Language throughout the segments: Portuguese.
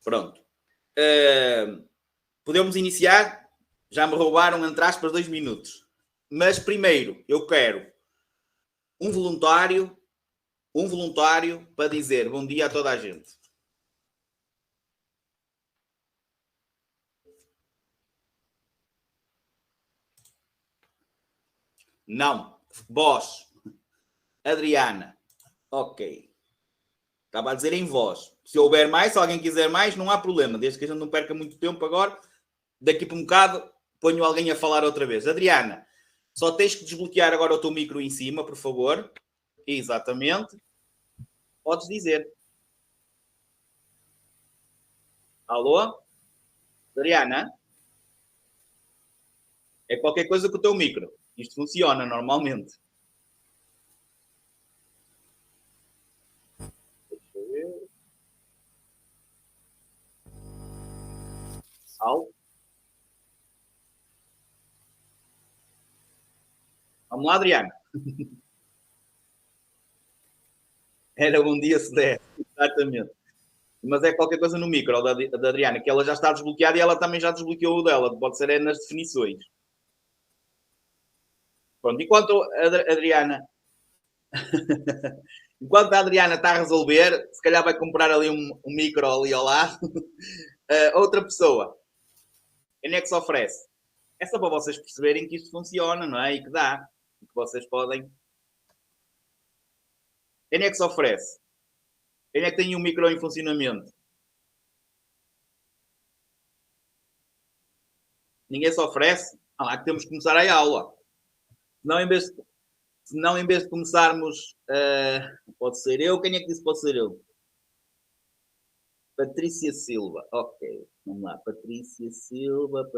Pronto. Podemos iniciar? Já me roubaram, entre aspas, 2 minutos. Mas primeiro, eu quero um voluntário para dizer bom dia a toda a gente. Não. Vós. Adriana. Ok. Estava a dizer em voz. Se houver mais, se alguém quiser mais, não há problema. Desde que a gente não perca muito tempo agora. Daqui por um bocado, ponho alguém a falar outra vez. Adriana, só tens que desbloquear agora o teu micro em cima, por favor. Exatamente. Podes dizer. Alô? Adriana? É qualquer coisa com o teu micro. Isto funciona normalmente. Deixa eu ver. Alô? Vamos lá, Adriana. Era um dia se der. Exatamente. Mas é qualquer coisa no micro da Adriana, que ela já está desbloqueada e ela também já desbloqueou o dela. Pode ser nas definições. Pronto, enquanto a Adriana... enquanto a Adriana está a resolver, se calhar vai comprar ali um micro ali ao lado. Outra pessoa. Quem é que se oferece? É só para vocês perceberem que isto funciona, não é? E que dá. E que vocês podem... Quem é que se oferece? Quem é que tem um micro em funcionamento? Ninguém se oferece? Ah lá que temos que começar a aula. Senão, em vez de começarmos... pode ser eu. Quem é que disse pode ser eu? Patrícia Silva. Ok. Vamos lá. Patrícia Silva.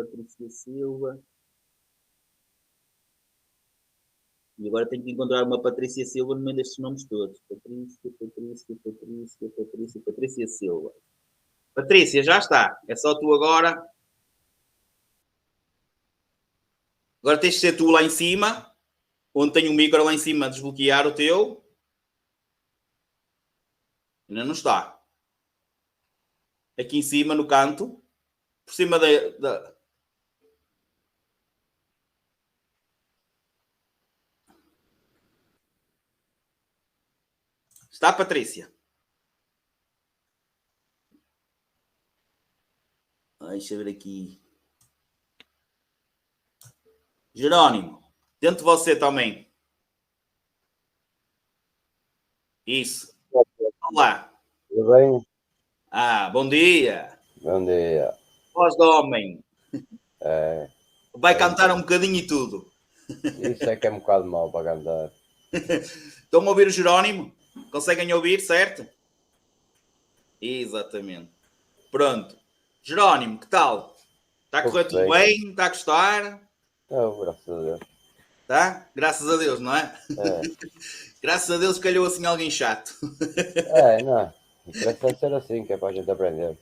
E agora tenho que encontrar uma Patrícia Silva no meio destes nomes todos. Patrícia Silva. Patrícia, já está. É só tu agora. Agora tens de ser tu lá em cima, onde tem um micro lá em cima, desbloquear o teu. Ainda não está. Aqui em cima, no canto, por cima da... Está, Patrícia? Deixa eu ver aqui. Jerónimo, tente você também. Isso. Olá. Tudo bem? Bom dia. Bom dia. Voz de homem. É, Vai cantar um bocadinho e tudo. isso é que é um bocado mau para cantar. Estão a ouvir o Jerónimo? Conseguem ouvir, certo? Exatamente. Pronto. Jerónimo, que tal? Está a correr tudo bem? Está a gostar? Graças a Deus. Tá? Graças a Deus, não é? Graças a Deus calhou assim alguém chato. Não. Parece ser assim, que é para a gente aprender.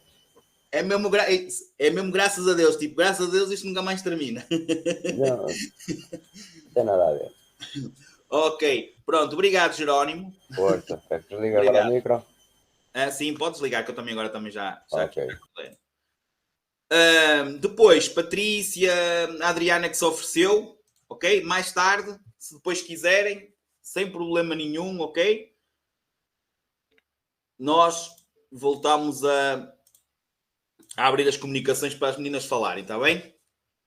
É mesmo graças a Deus. Tipo, graças a Deus isto nunca mais termina. Não tem nada a ver. Ok. Pronto. Obrigado, Jerónimo. Força. Quer que desligue agora o micro? Sim, podes ligar, que eu também agora já ok. Depois, Patrícia, a Adriana que se ofereceu. Ok? Mais tarde, se depois quiserem, sem problema nenhum, ok? Nós voltamos a abrir as comunicações para as meninas falarem, está bem?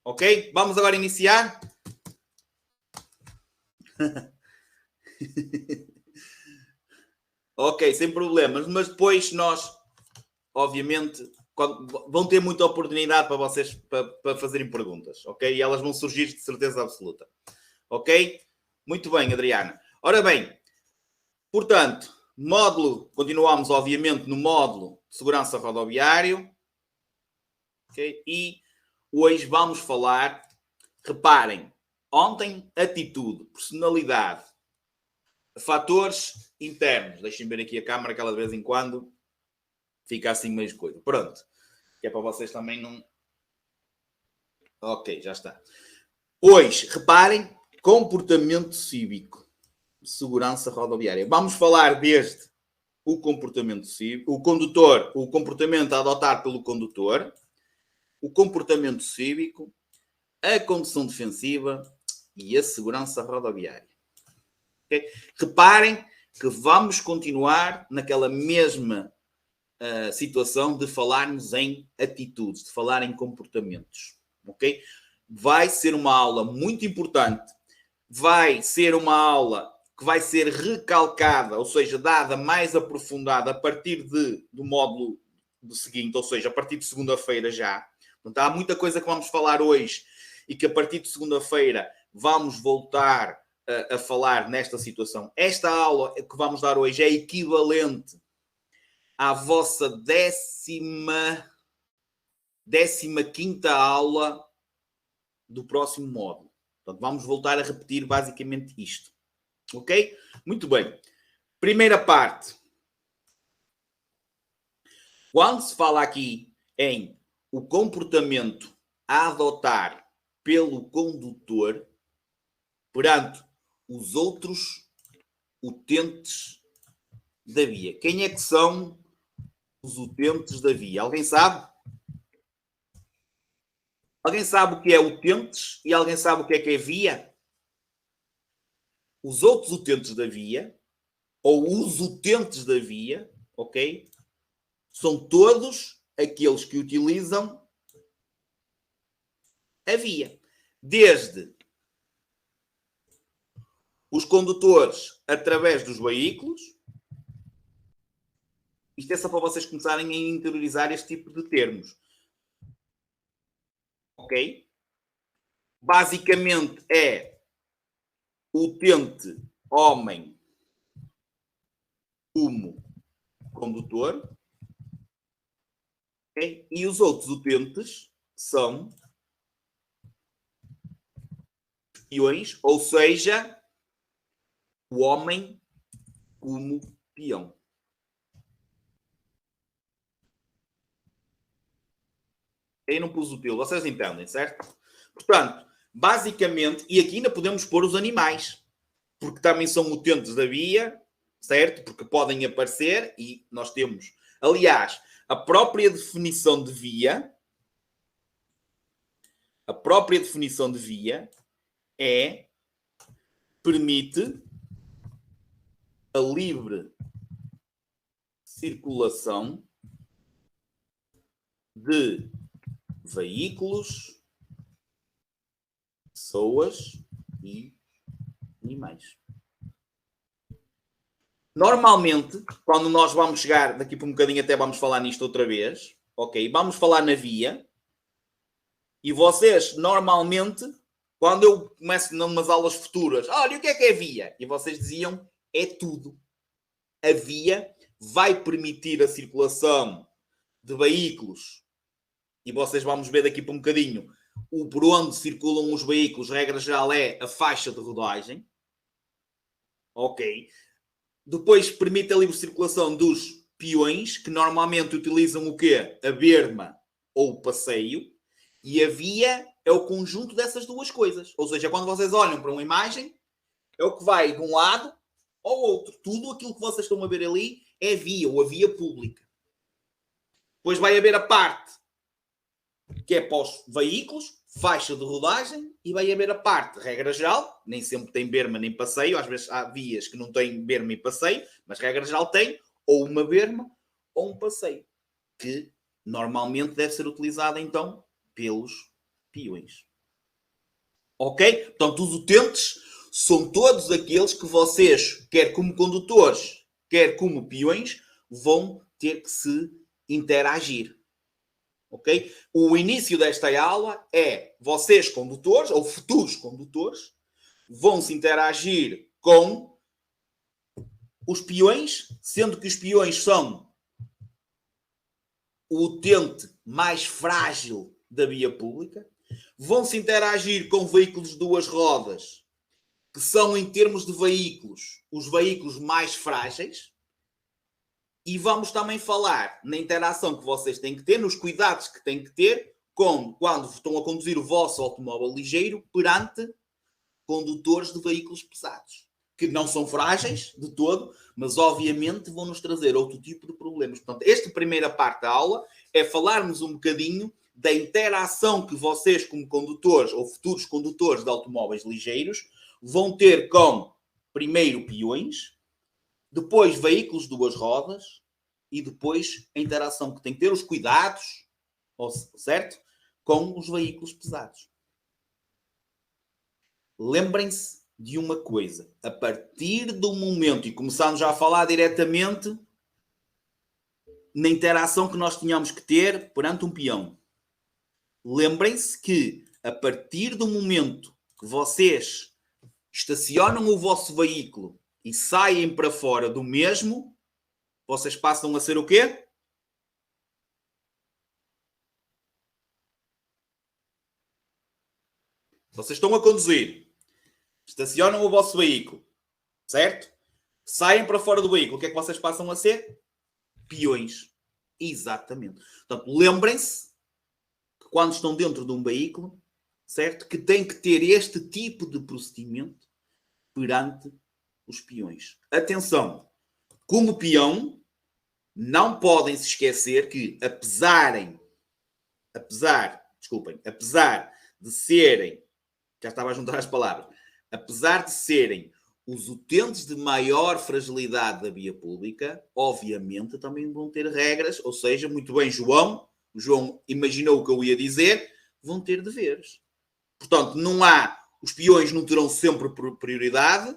Ok? Vamos agora iniciar? Ok, sem problemas. Mas depois nós, obviamente, vão ter muita oportunidade para vocês para fazerem perguntas, ok? E elas vão surgir de certeza absoluta. Ok? Muito bem, Adriana. Ora bem, portanto, continuamos obviamente no módulo de segurança rodoviário. Okay? E hoje vamos falar, reparem, ontem atitude, personalidade, fatores internos. Deixem ver aqui a câmara que ela de vez em quando fica assim meio coisa. Pronto. Que é para vocês também não... Ok, já está. Hoje, reparem, comportamento cívico, segurança rodoviária. Vamos falar desde o comportamento cívico, o comportamento a adotar pelo condutor, o comportamento cívico, a condução defensiva e a segurança rodoviária. Okay? Reparem que vamos continuar naquela mesma situação de falarmos em atitudes, de falar em comportamentos. Ok? Vai ser uma aula muito importante, vai ser uma aula que vai ser recalcada, ou seja, dada mais aprofundada a partir do módulo seguinte, ou seja, a partir de segunda-feira já. Portanto, há muita coisa que vamos falar hoje e que a partir de segunda-feira vamos voltar a falar nesta situação. Esta aula que vamos dar hoje é equivalente à vossa 15ª aula do próximo módulo. Portanto, vamos voltar a repetir basicamente isto. Ok? Muito bem. Primeira parte. Quando se fala aqui em o comportamento a adotar pelo condutor perante os outros utentes da via. Quem é que são os utentes da via? Alguém sabe? Alguém sabe o que é utentes e alguém sabe o que é via? Os outros utentes da via, ou os utentes da via, ok? São todos aqueles que utilizam a via. Desde os condutores através dos veículos. Isto é só para vocês começarem a interiorizar este tipo de termos. Ok? Basicamente é utente homem como condutor. Okay? E os outros utentes são peões, ou seja, o homem como peão. Aí não pus o teu, vocês entendem, certo? Portanto, basicamente, e aqui ainda podemos pôr os animais, porque também são utentes da via, certo? Porque podem aparecer e nós temos, aliás, a própria definição de via permite a livre circulação de veículos, pessoas e animais. Normalmente, quando nós vamos chegar, daqui por um bocadinho até vamos falar nisto outra vez, ok? Vamos falar na via. E vocês, normalmente, quando eu começo numas aulas futuras, olha, o que é via? E vocês diziam, é tudo. A via vai permitir a circulação de veículos. E vocês vamos ver daqui por um bocadinho por onde circulam os veículos, regra geral é a faixa de rodagem. Ok. Depois permite a livre circulação dos peões, que normalmente utilizam o quê? A berma ou o passeio. E a via é o conjunto dessas duas coisas. Ou seja, quando vocês olham para uma imagem, é o que vai de um lado ao outro. Tudo aquilo que vocês estão a ver ali é via, ou a via pública. Depois vai haver a parte que é para os veículos, faixa de rodagem, e vai haver a parte, regra geral, nem sempre tem berma nem passeio, às vezes há vias que não têm berma e passeio, mas regra geral tem ou uma berma ou um passeio, que normalmente deve ser utilizada então pelos peões. Ok? Portanto, os utentes são todos aqueles que vocês, quer como condutores, quer como peões, vão ter que se interagir. Ok? O início desta aula é vocês, condutores, ou futuros condutores, vão se interagir com os peões, sendo que os peões são o utente mais frágil da via pública, vão se interagir com veículos de duas rodas, que são, em termos de veículos, os veículos mais frágeis. E vamos também falar na interação que vocês têm que ter, nos cuidados que têm que ter quando estão a conduzir o vosso automóvel ligeiro perante condutores de veículos pesados. que não são frágeis de todo, mas obviamente vão nos trazer outro tipo de problemas. Portanto, esta primeira parte da aula é falarmos um bocadinho da interação que vocês, como condutores ou futuros condutores de automóveis ligeiros, vão ter com, primeiro, peões, depois veículos de duas rodas e depois a interação que tem que ter, os cuidados, certo? Com os veículos pesados. Lembrem-se de uma coisa. A partir do momento, e começamos já a falar diretamente na interação que nós tínhamos que ter perante um peão. Lembrem-se que a partir do momento que vocês estacionam o vosso veículo e saem para fora do mesmo, vocês passam a ser o quê? Vocês estão a conduzir, estacionam o vosso veículo, certo? Saem para fora do veículo, o que é que vocês passam a ser? Peões. Exatamente. Portanto, lembrem-se que quando estão dentro de um veículo, certo? Que tem que ter este tipo de procedimento perante os peões. Atenção, como peão, não podem se esquecer que, apesar de serem, já estava a juntar as palavras, apesar de serem os utentes de maior fragilidade da via pública, obviamente também vão ter regras, ou seja, muito bem, o João imaginou o que eu ia dizer, vão ter deveres. Portanto, os peões não terão sempre prioridade,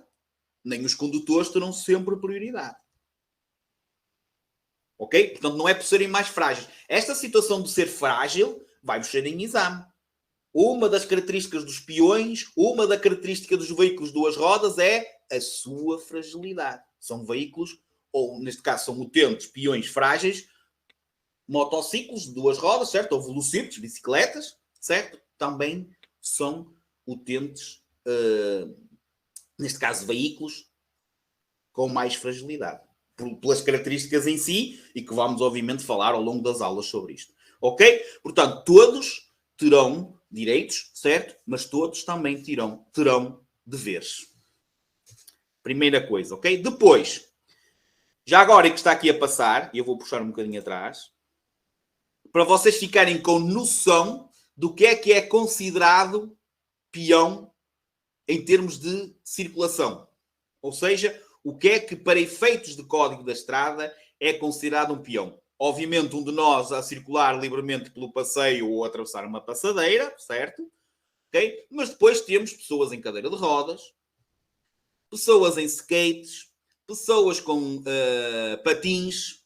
nem os condutores terão sempre prioridade. Ok? Portanto, não é por serem mais frágeis. Esta situação de ser frágil vai mexer em exame. Uma das características dos peões, uma da característica dos veículos de duas rodas é a sua fragilidade. São veículos, ou neste caso são utentes, peões frágeis, motociclos de duas rodas, certo? Ou velocípedes, bicicletas, certo? Também são utentes, neste caso, veículos com mais fragilidade. Pelas características em si, e que vamos, obviamente, falar ao longo das aulas sobre isto. Ok? Portanto, todos terão direitos, certo? Mas todos também terão deveres. Primeira coisa, ok? Depois, já agora que está aqui a passar, e eu vou puxar um bocadinho atrás, para vocês ficarem com noção do que é considerado peão em termos de circulação. Ou seja, o que é que, para efeitos de código da estrada, é considerado um peão. Obviamente, um de nós a circular livremente pelo passeio ou a atravessar uma passadeira, certo? Okay? Mas depois temos pessoas em cadeira de rodas, pessoas em skates, pessoas com patins.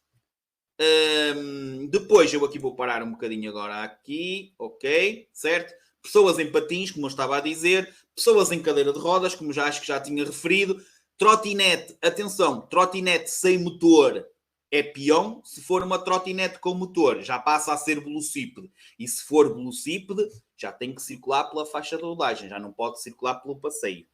Depois, eu aqui vou parar um bocadinho agora aqui, ok? Certo? Pessoas em patins, como eu estava a dizer, pessoas em cadeira de rodas, como acho que já tinha referido, trotinete, atenção, trotinete sem motor é peão. Se for uma trotinete com motor, já passa a ser velocípede. E se for velocípede, já tem que circular pela faixa de rodagem, já não pode circular pelo passeio.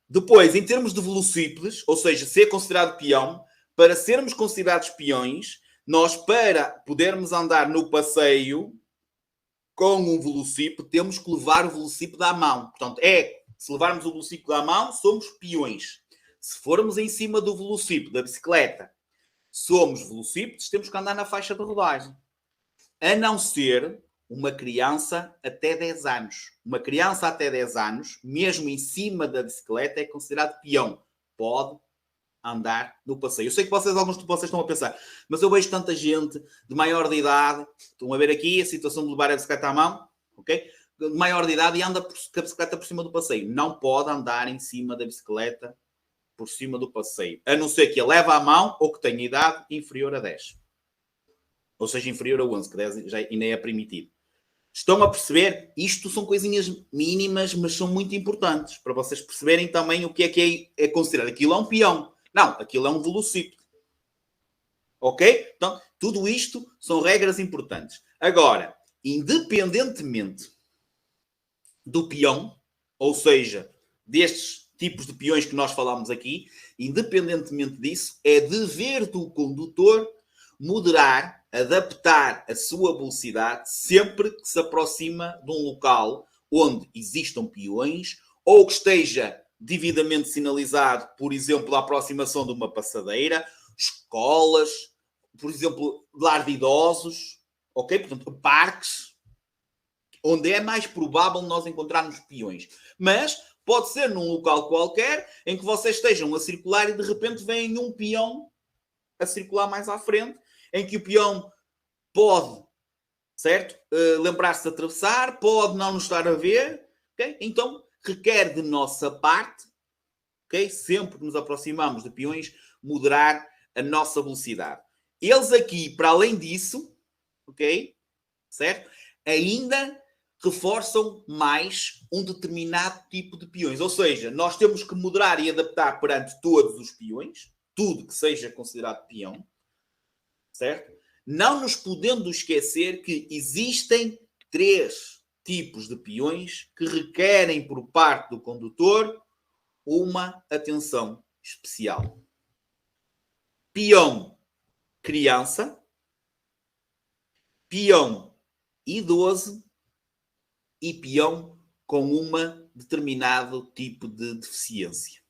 Depois, em termos de velocípedes, ou seja, ser considerado peão, para sermos considerados peões, nós, para podermos andar no passeio com um velocípede, temos que levar o velocípede à mão. Portanto, se levarmos o velocípede à mão, somos peões. Se formos em cima do velocípede da bicicleta, somos velocípedes, temos que andar na faixa de rodagem. A não ser uma criança até 10 anos. Uma criança até 10 anos, mesmo em cima da bicicleta, é considerado peão. Pode andar no passeio. Eu sei que alguns de vocês estão a pensar, mas eu vejo tanta gente de maior de idade, estão a ver aqui a situação de levar a bicicleta à mão, ok? De maior de idade e anda com a bicicleta por cima do passeio. Não pode andar em cima da bicicleta por cima do passeio, a não ser que a leve à mão ou que tenha idade inferior a 10. Ou seja, inferior a 11, que 10 já ainda é permitido. Estão a perceber? Isto são coisinhas mínimas, mas são muito importantes, para vocês perceberem também o que é considerado. Aquilo é um peão. Não, aquilo é um velocípede. Ok? Então, tudo isto são regras importantes. Agora, independentemente do peão, ou seja, destes tipos de peões que nós falámos aqui, independentemente disso, é dever do condutor moderar, adaptar a sua velocidade sempre que se aproxima de um local onde existam peões ou que esteja devidamente sinalizado, por exemplo, a aproximação de uma passadeira, escolas, por exemplo, lar de idosos, ok? Portanto, parques, onde é mais provável nós encontrarmos peões. Mas pode ser num local qualquer em que vocês estejam a circular e de repente vem um peão a circular mais à frente, em que o peão pode, certo? Lembrar-se de atravessar, pode não nos estar a ver, ok? Então requer de nossa parte, ok? Sempre que nos aproximamos de peões, moderar a nossa velocidade. Eles aqui, para além disso, ok? Certo? Ainda reforçam mais um determinado tipo de peões. Ou seja, nós temos que moderar e adaptar perante todos os peões, tudo que seja considerado peão, certo? Não nos podendo esquecer que existem 3 tipos de peões que requerem por parte do condutor uma atenção especial. Peão criança, peão idoso e peão com uma determinado tipo de deficiência.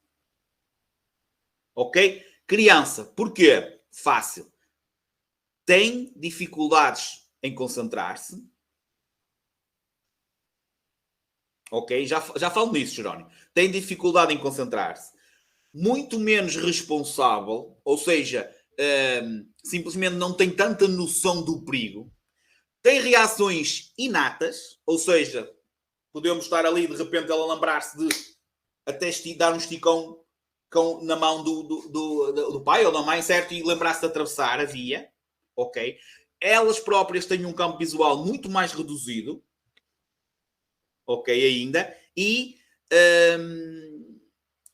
Ok? Criança, porquê? Fácil. Tem dificuldades em concentrar-se. Ok? Já falo nisso, Jerónimo. Tem dificuldade em concentrar-se. Muito menos responsável, ou seja, simplesmente não tem tanta noção do perigo. Tem reações inatas, ou seja, podemos estar ali de repente ela lembrar-se de até dar um esticão na mão do pai ou da mãe, certo? E lembrar-se de atravessar a via, ok? Elas próprias têm um campo visual muito mais reduzido, ok, ainda, e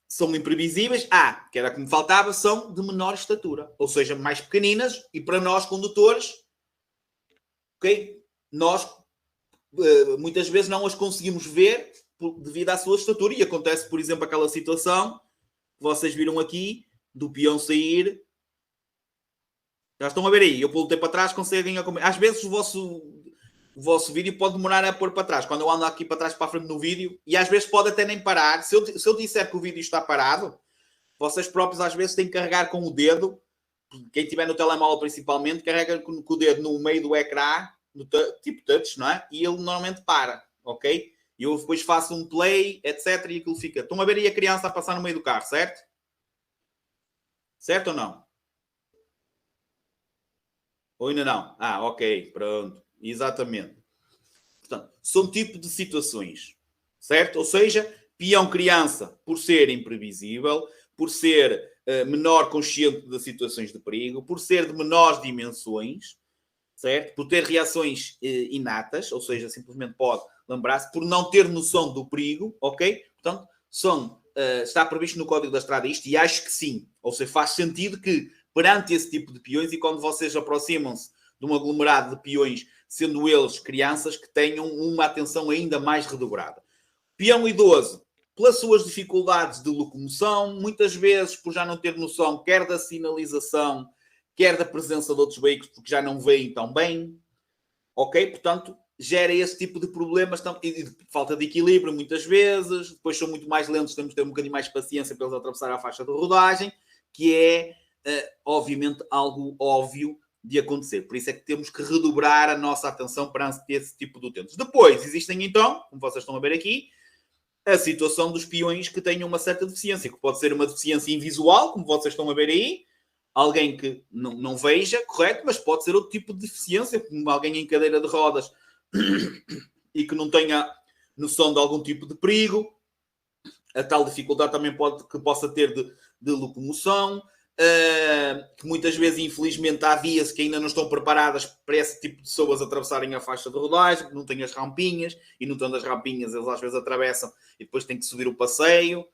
são imprevisíveis. Que era como faltava, são de menor estatura, ou seja, mais pequeninas, e para nós condutores, ok, nós muitas vezes não as conseguimos ver devido à sua estatura, e acontece, por exemplo, aquela situação que vocês viram aqui, do peão sair. Já estão a ver aí, eu voltei para trás, conseguem acompanhar. Às vezes o vosso vídeo pode demorar a pôr para trás, quando eu ando aqui para trás para a frente no vídeo, e às vezes pode até nem parar. Se eu disser que o vídeo está parado, vocês próprios às vezes têm que carregar com o dedo, quem tiver no telemóvel principalmente, carrega com o dedo no meio do ecrã, tipo touch, não é? E ele normalmente para, ok? E eu depois faço um play, etc. E aquilo fica. Estão a ver aí a criança a passar no meio do carro, certo? Certo ou não? Ou ainda não? Ok, pronto. Exatamente. Portanto, são tipo de situações, certo? Ou seja, peão criança, por ser imprevisível, por ser menor consciente das situações de perigo, por ser de menores dimensões, certo? Por ter reações inatas, ou seja, simplesmente pode lembrar-se, por não ter noção do perigo, ok? Portanto, está previsto no Código da Estrada isto, e acho que sim. Ou seja, faz sentido que perante esse tipo de peões, e quando vocês aproximam-se de um aglomerado de peões, sendo eles crianças, que tenham uma atenção ainda mais redobrada. Peão idoso, pelas suas dificuldades de locomoção, muitas vezes por já não ter noção, quer da sinalização, quer da presença de outros veículos, porque já não veem tão bem, ok? Portanto, gera esse tipo de problemas e de falta de equilíbrio muitas vezes, depois são muito mais lentos, temos que ter um bocadinho mais de paciência para eles atravessar a faixa de rodagem, que é, obviamente, algo óbvio de acontecer. Por isso é que temos que redobrar a nossa atenção para esse tipo de utentes. Depois, existem então, como vocês estão a ver aqui, a situação dos peões que tenham uma certa deficiência, que pode ser uma deficiência invisual, como vocês estão a ver aí, alguém que não veja, correto, mas pode ser outro tipo de deficiência, como alguém em cadeira de rodas e que não tenha noção de algum tipo de perigo. A tal dificuldade também que possa ter de locomoção, que muitas vezes, infelizmente, há vias que ainda não estão preparadas para esse tipo de pessoas atravessarem a faixa de rodagem, que não têm as rampinhas, e não tendo as rampinhas, eles às vezes atravessam e depois têm que subir o passeio.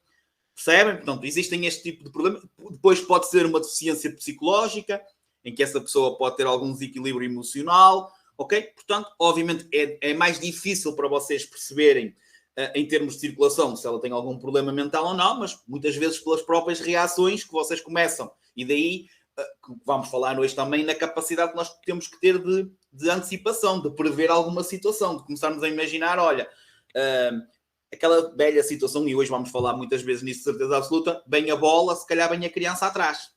Percebem? Portanto, existem este tipo de problema. Depois pode ser uma deficiência psicológica, em que essa pessoa pode ter algum desequilíbrio emocional, ok? Portanto, obviamente, é mais difícil para vocês perceberem, em termos de circulação, se ela tem algum problema mental ou não, mas muitas vezes pelas próprias reações que vocês começam. E daí, vamos falar hoje também na capacidade que nós temos que ter de antecipação, de prever alguma situação, de começarmos a imaginar, olha, aquela velha situação, e hoje vamos falar muitas vezes nisso de certeza absoluta, bem a bola, se calhar bem a criança atrás.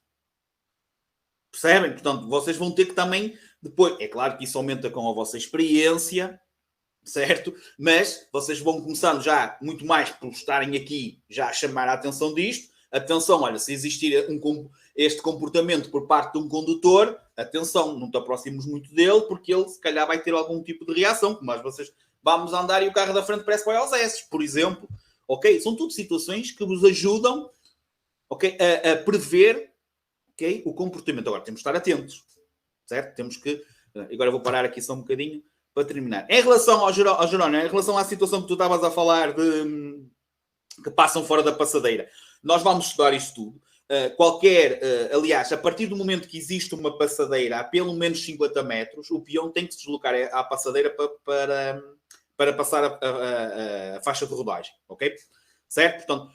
Percebem? Portanto, vocês vão ter que também, depois, é claro que isso aumenta com a vossa experiência, certo? Mas vocês vão começando já muito mais por estarem aqui já a chamar a atenção disto. Atenção, olha, se existir este comportamento por parte de um condutor, atenção, não te aproximos muito dele, porque ele se calhar vai ter algum tipo de reação, como vocês vamos andar e o carro da frente parece que vai aos S, por exemplo. Ok? São tudo situações que vos ajudam, ok, a prever, ok, o comportamento. Agora, temos de estar atentos, certo? Temos que... Agora vou parar aqui só um bocadinho para terminar. Em relação ao Jerónimo, em relação à situação que tu estavas a falar de que passam fora da passadeira, nós vamos estudar isto tudo. Aliás, a partir do momento que existe uma passadeira a pelo menos 50 metros, o peão tem que se deslocar à passadeira para passar a faixa de rodagem, ok? Certo? Portanto,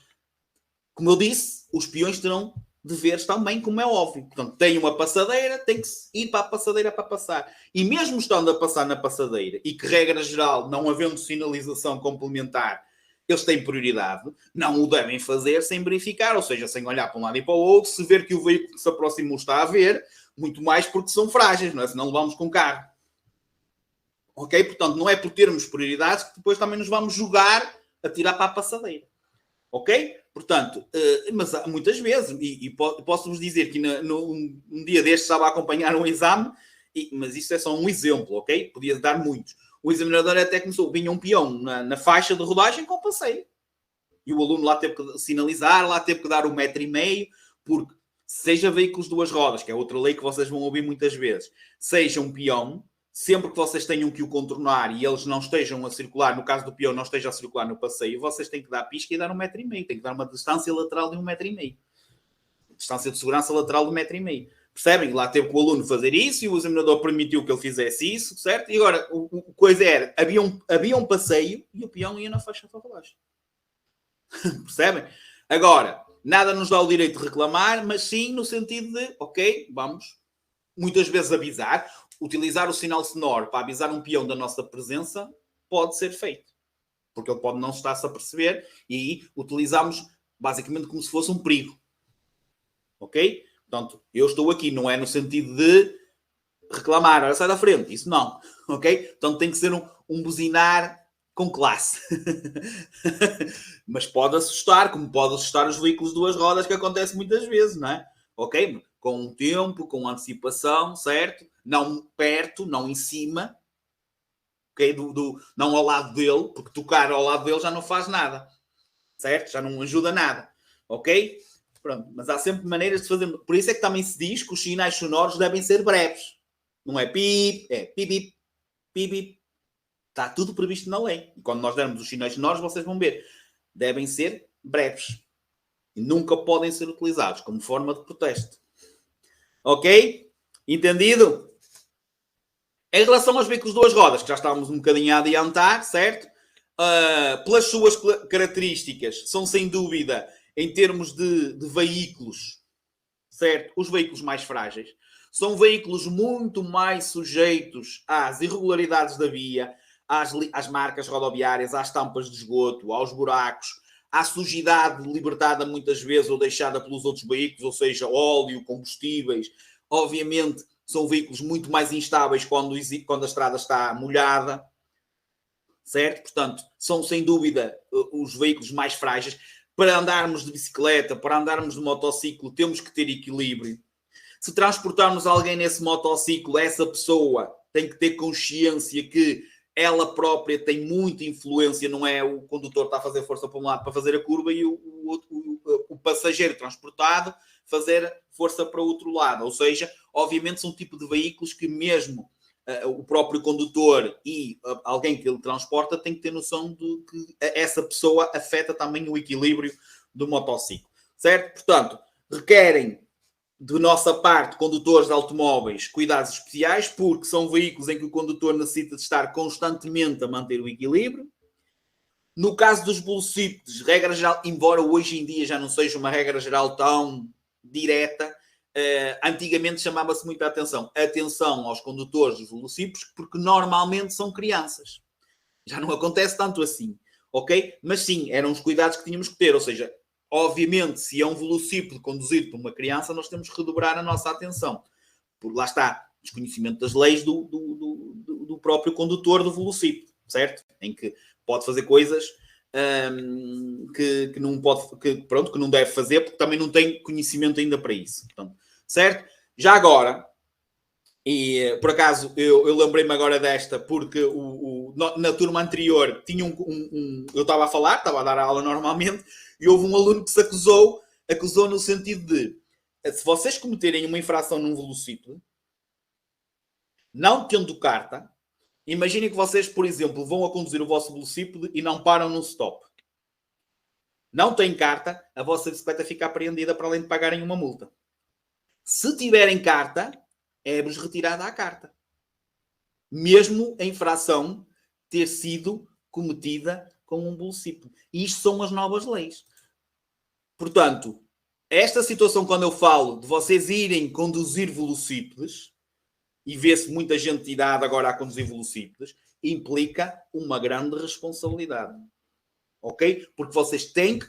como eu disse, os peões terão deveres também, como é óbvio. Portanto, tem uma passadeira, tem que ir para a passadeira para passar. E mesmo estando a passar na passadeira, e que regra geral, não havendo sinalização complementar, eles têm prioridade, não o devem fazer sem verificar, ou seja, sem olhar para um lado e para o outro, se ver que o veículo que se aproximou está a ver, muito mais porque são frágeis, não é? Senão levamos com o carro. Ok? Portanto, não é por termos prioridades que depois também nos vamos jogar a tirar para a passadeira. Ok? Portanto, mas muitas vezes, e posso-vos dizer que um dia destes estava a acompanhar um exame, mas isso é só um exemplo, ok? Podia dar muitos. O examinador até começou, vinha um peão na faixa de rodagem com passeio. E o aluno lá teve que sinalizar, lá teve que dar 1,5 m, porque seja veículos duas rodas, que é outra lei que vocês vão ouvir muitas vezes, seja um peão, sempre que vocês tenham que o contornar e eles não estejam a circular, no caso do peão não esteja a circular no passeio, vocês têm que dar pisca e dar 1,5 m. Tem que dar uma distância lateral de 1,5 m. Distância de segurança lateral de 1,5 m. Percebem? Lá teve que o aluno fazer isso e o examinador permitiu que ele fizesse isso, certo? E agora, a coisa era, havia um passeio e o peão ia na faixa de rodagem. Percebem? Agora, nada nos dá o direito de reclamar, mas sim no sentido de, ok, vamos muitas vezes avisar. Utilizar o sinal sonoro para avisar um peão da nossa presença pode ser feito. Porque ele pode não estar-se a perceber e aí utilizamos basicamente como se fosse um perigo. Ok? Portanto, eu estou aqui, não é no sentido de reclamar, olha, sai da frente, isso não, ok? Portanto, tem que ser um buzinar com classe. Mas pode assustar, como pode assustar os veículos de duas rodas, que acontece muitas vezes, não é? Ok? Com um tempo, com antecipação, certo? Não perto, não em cima, ok? Não ao lado dele, porque tocar ao lado dele já não faz nada, certo? Já não ajuda nada, ok? Pronto, mas há sempre maneiras de fazer. Por isso é que também se diz que os sinais sonoros devem ser breves. Não é pip, é pip, pip, pip. Está tudo previsto na lei. E quando nós dermos os sinais sonoros, vocês vão ver. Devem ser breves. E nunca podem ser utilizados como forma de protesto. Ok? Entendido? Em relação aos veículos de duas rodas, que já estávamos um bocadinho a adiantar, certo? Pelas suas características, são sem dúvida, em termos de veículos, certo? Os veículos mais frágeis. São veículos muito mais sujeitos às irregularidades da via, às marcas rodoviárias, às tampas de esgoto, aos buracos, à sujidade libertada muitas vezes ou deixada pelos outros veículos, ou seja, óleo, combustíveis. Obviamente, são veículos muito mais instáveis quando a estrada está molhada, certo? Portanto, são sem dúvida os veículos mais frágeis. Para andarmos de bicicleta, para andarmos de motociclo, temos que ter equilíbrio. Se transportarmos alguém nesse motociclo, essa pessoa tem que ter consciência que ela própria tem muita influência, não é o condutor está a fazer força para um lado para fazer a curva e o passageiro transportado fazer força para o outro lado. Ou seja, obviamente são um tipo de veículos que mesmo o próprio condutor e alguém que ele transporta tem que ter noção de que essa pessoa afeta também o equilíbrio do motociclo. Certo? Portanto, requerem de nossa parte, condutores de automóveis, cuidados especiais, porque são veículos em que o condutor necessita de estar constantemente a manter o equilíbrio. No caso dos velocípedes, regra geral, embora hoje em dia já não seja uma regra geral tão direta, antigamente chamava-se muita atenção. Atenção aos condutores dos velocípedes, porque normalmente são crianças. Já não acontece tanto assim. ok? Mas sim, eram os cuidados que tínhamos que ter, ou seja, obviamente, se é um velocípede conduzido por uma criança, nós temos que redobrar a nossa atenção. Porque lá está, desconhecimento das leis do próprio condutor do velocípede, certo? Em que pode fazer coisas que não pode, que não deve fazer, porque também não tem conhecimento ainda para isso. Portanto, certo? Já agora, e por acaso eu lembrei-me agora desta, porque na turma anterior tinha eu estava a falar, estava a dar a aula normalmente, e houve um aluno que se acusou no sentido de, se vocês cometerem uma infração num velocípede, não tendo carta, imaginem que vocês, por exemplo, vão a conduzir o vosso velocípede e não param no stop. Não têm carta, a vossa bicicleta fica apreendida para além de pagarem uma multa. Se tiverem carta, é-vos retirada a carta. Mesmo a infração ter sido cometida com um velocípede. E isto são as novas leis. Portanto, esta situação, quando eu falo de vocês irem conduzir velocípedes, e vê-se muita gente de idade agora a conduzir velocípedes, implica uma grande responsabilidade. Ok? Porque vocês têm que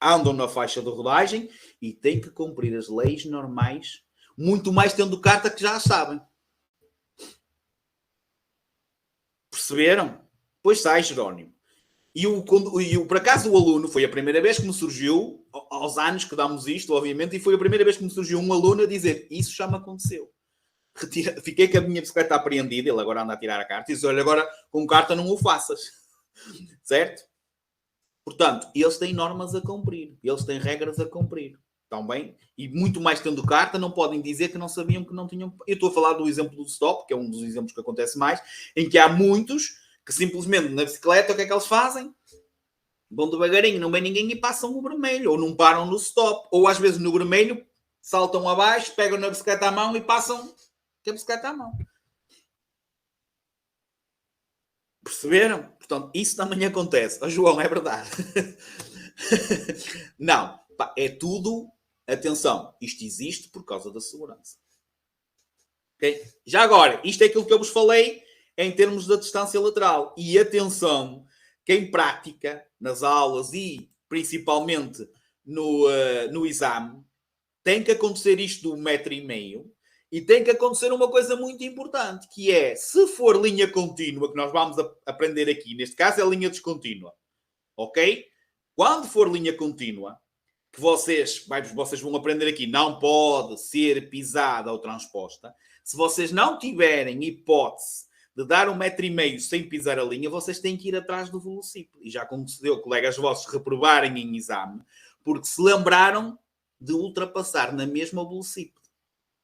andam na faixa de rodagem e têm que cumprir as leis normais, muito mais tendo carta que já as sabem. Perceberam? Pois sai, Jerónimo. E por acaso o aluno, foi a primeira vez que me surgiu, aos anos que damos isto, obviamente, e foi a primeira vez que me surgiu um aluno a dizer, isso já me aconteceu. Fiquei com a minha bicicleta apreendida, ele agora anda a tirar a carta, e diz, olha, agora com carta não o faças. Certo? Portanto, eles têm normas a cumprir, eles têm regras a cumprir. Estão bem? E muito mais tendo carta, não podem dizer que não sabiam que não tinham... Eu estou a falar do exemplo do stop, que é um dos exemplos que acontece mais, em que há muitos que simplesmente na bicicleta, o que é que eles fazem? Vão devagarinho, não vem ninguém e passam o vermelho, ou não param no stop, ou às vezes no vermelho, saltam abaixo, pegam na bicicleta à mão e passam com a bicicleta à mão. Perceberam? Portanto, isso também acontece. Oh, João, é verdade. Não, pá, é tudo... Atenção, isto existe por causa da segurança. Okay? Já agora, isto é aquilo que eu vos falei em termos da distância lateral. E atenção, que em prática, nas aulas e principalmente no exame, tem que acontecer isto do 1,5 m e tem que acontecer uma coisa muito importante, que é, se for linha contínua, que nós vamos aprender aqui, neste caso é linha descontínua, ok? Quando for linha contínua, que vocês vão aprender aqui, não pode ser pisada ou transposta. Se vocês não tiverem hipótese de dar 1,5 m sem pisar a linha, vocês têm que ir atrás do velocípede. E já concedeu colegas vossos reprovarem em exame, porque se lembraram de ultrapassar na mesma velocípede.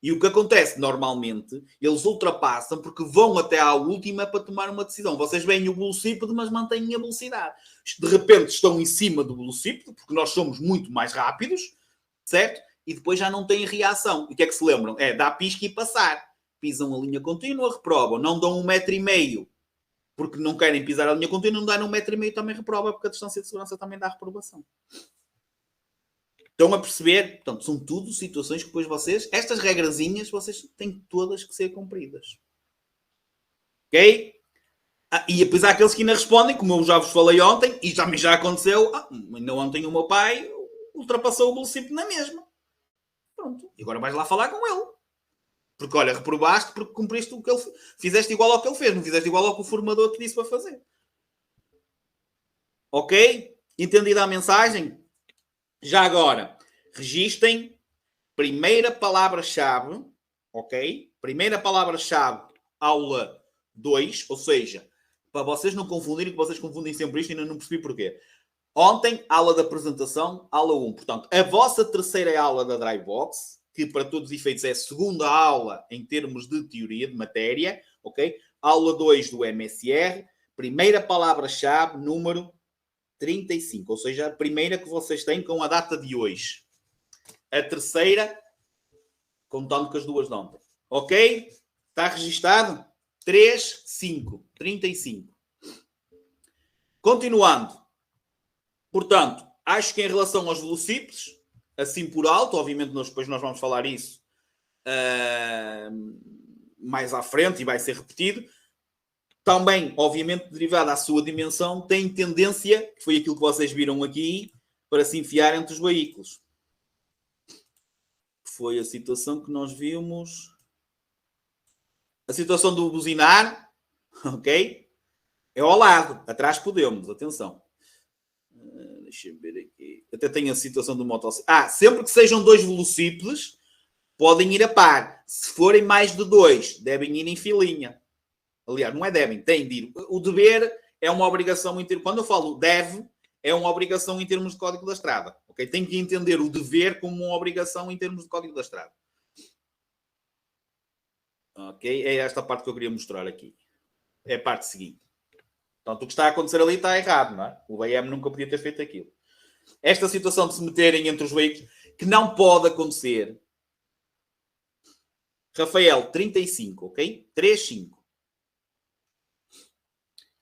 E o que acontece normalmente, eles ultrapassam porque vão até à última para tomar uma decisão. Vocês veem o velocípede, mas mantêm a velocidade. De repente estão em cima do velocípede, porque nós somos muito mais rápidos, certo? E depois já não têm reação. E o que é que se lembram? É dar pisca e passar. Pisam a linha contínua, reprovam. Não dão 1,5 m porque não querem pisar a linha contínua, não dão 1,5 m também reprova, porque a distância de segurança também dá reprovação. Estão a perceber? Portanto, são tudo situações que depois vocês... Estas regrazinhas, vocês têm todas que ser cumpridas. Ok? E depois há aqueles que ainda respondem, como eu já vos falei ontem, e também já aconteceu, ainda ontem o meu pai ultrapassou o velocípede na mesma. Pronto. E agora vais lá falar com ele. Porque, olha, reprovaste porque cumpriste o que ele... Fizeste igual ao que ele fez, não fizeste igual ao que o formador te disse para fazer. Ok? Entendida a mensagem? Já agora, registem primeira palavra-chave, ok? Primeira palavra-chave, aula 2, ou seja, para vocês não confundirem, que vocês confundem sempre isto e ainda não percebi porquê. Ontem, aula de apresentação, aula 1. Portanto, a vossa terceira aula da Drybox, que para todos os efeitos é a segunda aula em termos de teoria, de matéria, ok? Aula 2 do MSR, primeira palavra-chave, número 35, ou seja, a primeira que vocês têm com a data de hoje. A terceira, contando com as duas de ontem. Ok? Está registado? 3, 5, 35. Continuando. Portanto, acho que em relação aos velocípedes, assim por alto, obviamente depois nós vamos falar isso mais à frente e vai ser repetido, também, obviamente, derivada à sua dimensão, tem tendência, que foi aquilo que vocês viram aqui, para se enfiar entre os veículos. Foi a situação que nós vimos. A situação do buzinar, ok? É ao lado. Atrás podemos, atenção. Deixa-me ver aqui. Até tem a situação do motociclo. Sempre que sejam 2 velocípedes, podem ir a par. Se forem mais de 2, devem ir em filinha. Aliás, não é devem, têm de ir. O dever é uma obrigação em termos... Quando eu falo deve, é uma obrigação em termos de Código da Estrada. Okay? Tem que entender o dever como uma obrigação em termos de Código da Estrada. Ok? É esta parte que eu queria mostrar aqui. É a parte seguinte. Portanto, o que está a acontecer ali está errado, não é? O BM nunca podia ter feito aquilo. Esta situação de se meterem entre os veículos, que não pode acontecer. Rafael, 35, ok? 35.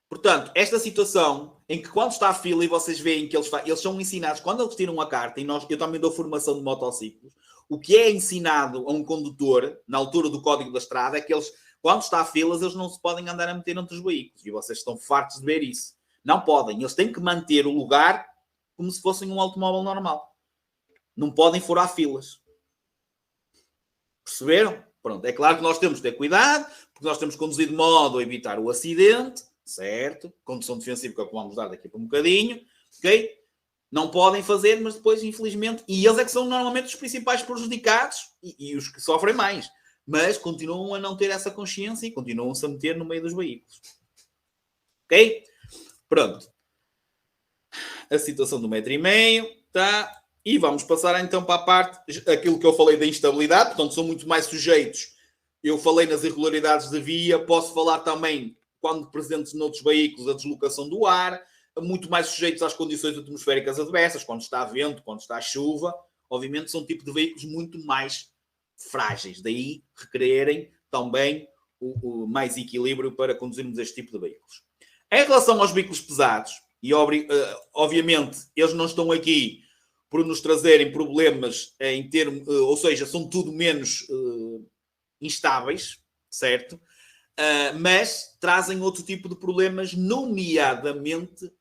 Portanto, esta situação em que quando está a fila e vocês veem que eles são ensinados, quando eles tiram a carta, e eu também dou formação de motociclos, o que é ensinado a um condutor, na altura do Código da Estrada, é que eles, quando está a filas, eles não se podem andar a meter entre os veículos. E vocês estão fartos de ver isso. Não podem. Eles têm que manter o lugar como se fossem um automóvel normal. Não podem furar filas. Perceberam? Pronto. É claro que nós temos que ter cuidado, porque nós temos que conduzir de modo a evitar o acidente, certo? Condução defensiva, que é o que vamos dar daqui para um bocadinho, ok? Não podem fazer, mas depois, infelizmente, e eles é que são normalmente os principais prejudicados e os que sofrem mais, mas continuam a não ter essa consciência e continuam-se a meter no meio dos veículos. Ok? Pronto. A situação do 1,5 m, tá? E vamos passar então para a parte, aquilo que eu falei da instabilidade, portanto, são muito mais sujeitos. Eu falei nas irregularidades de via, posso falar também, quando presentes noutros veículos, a deslocação do ar, muito mais sujeitos às condições atmosféricas adversas, quando está vento, quando está chuva. Obviamente são um tipo de veículos muito mais frágeis. Daí requererem também o mais equilíbrio para conduzirmos este tipo de veículos. Em relação aos veículos pesados, e obviamente eles não estão aqui por nos trazerem problemas em termos, ou seja, são tudo menos instáveis, certo? Mas trazem outro tipo de problemas, nomeadamente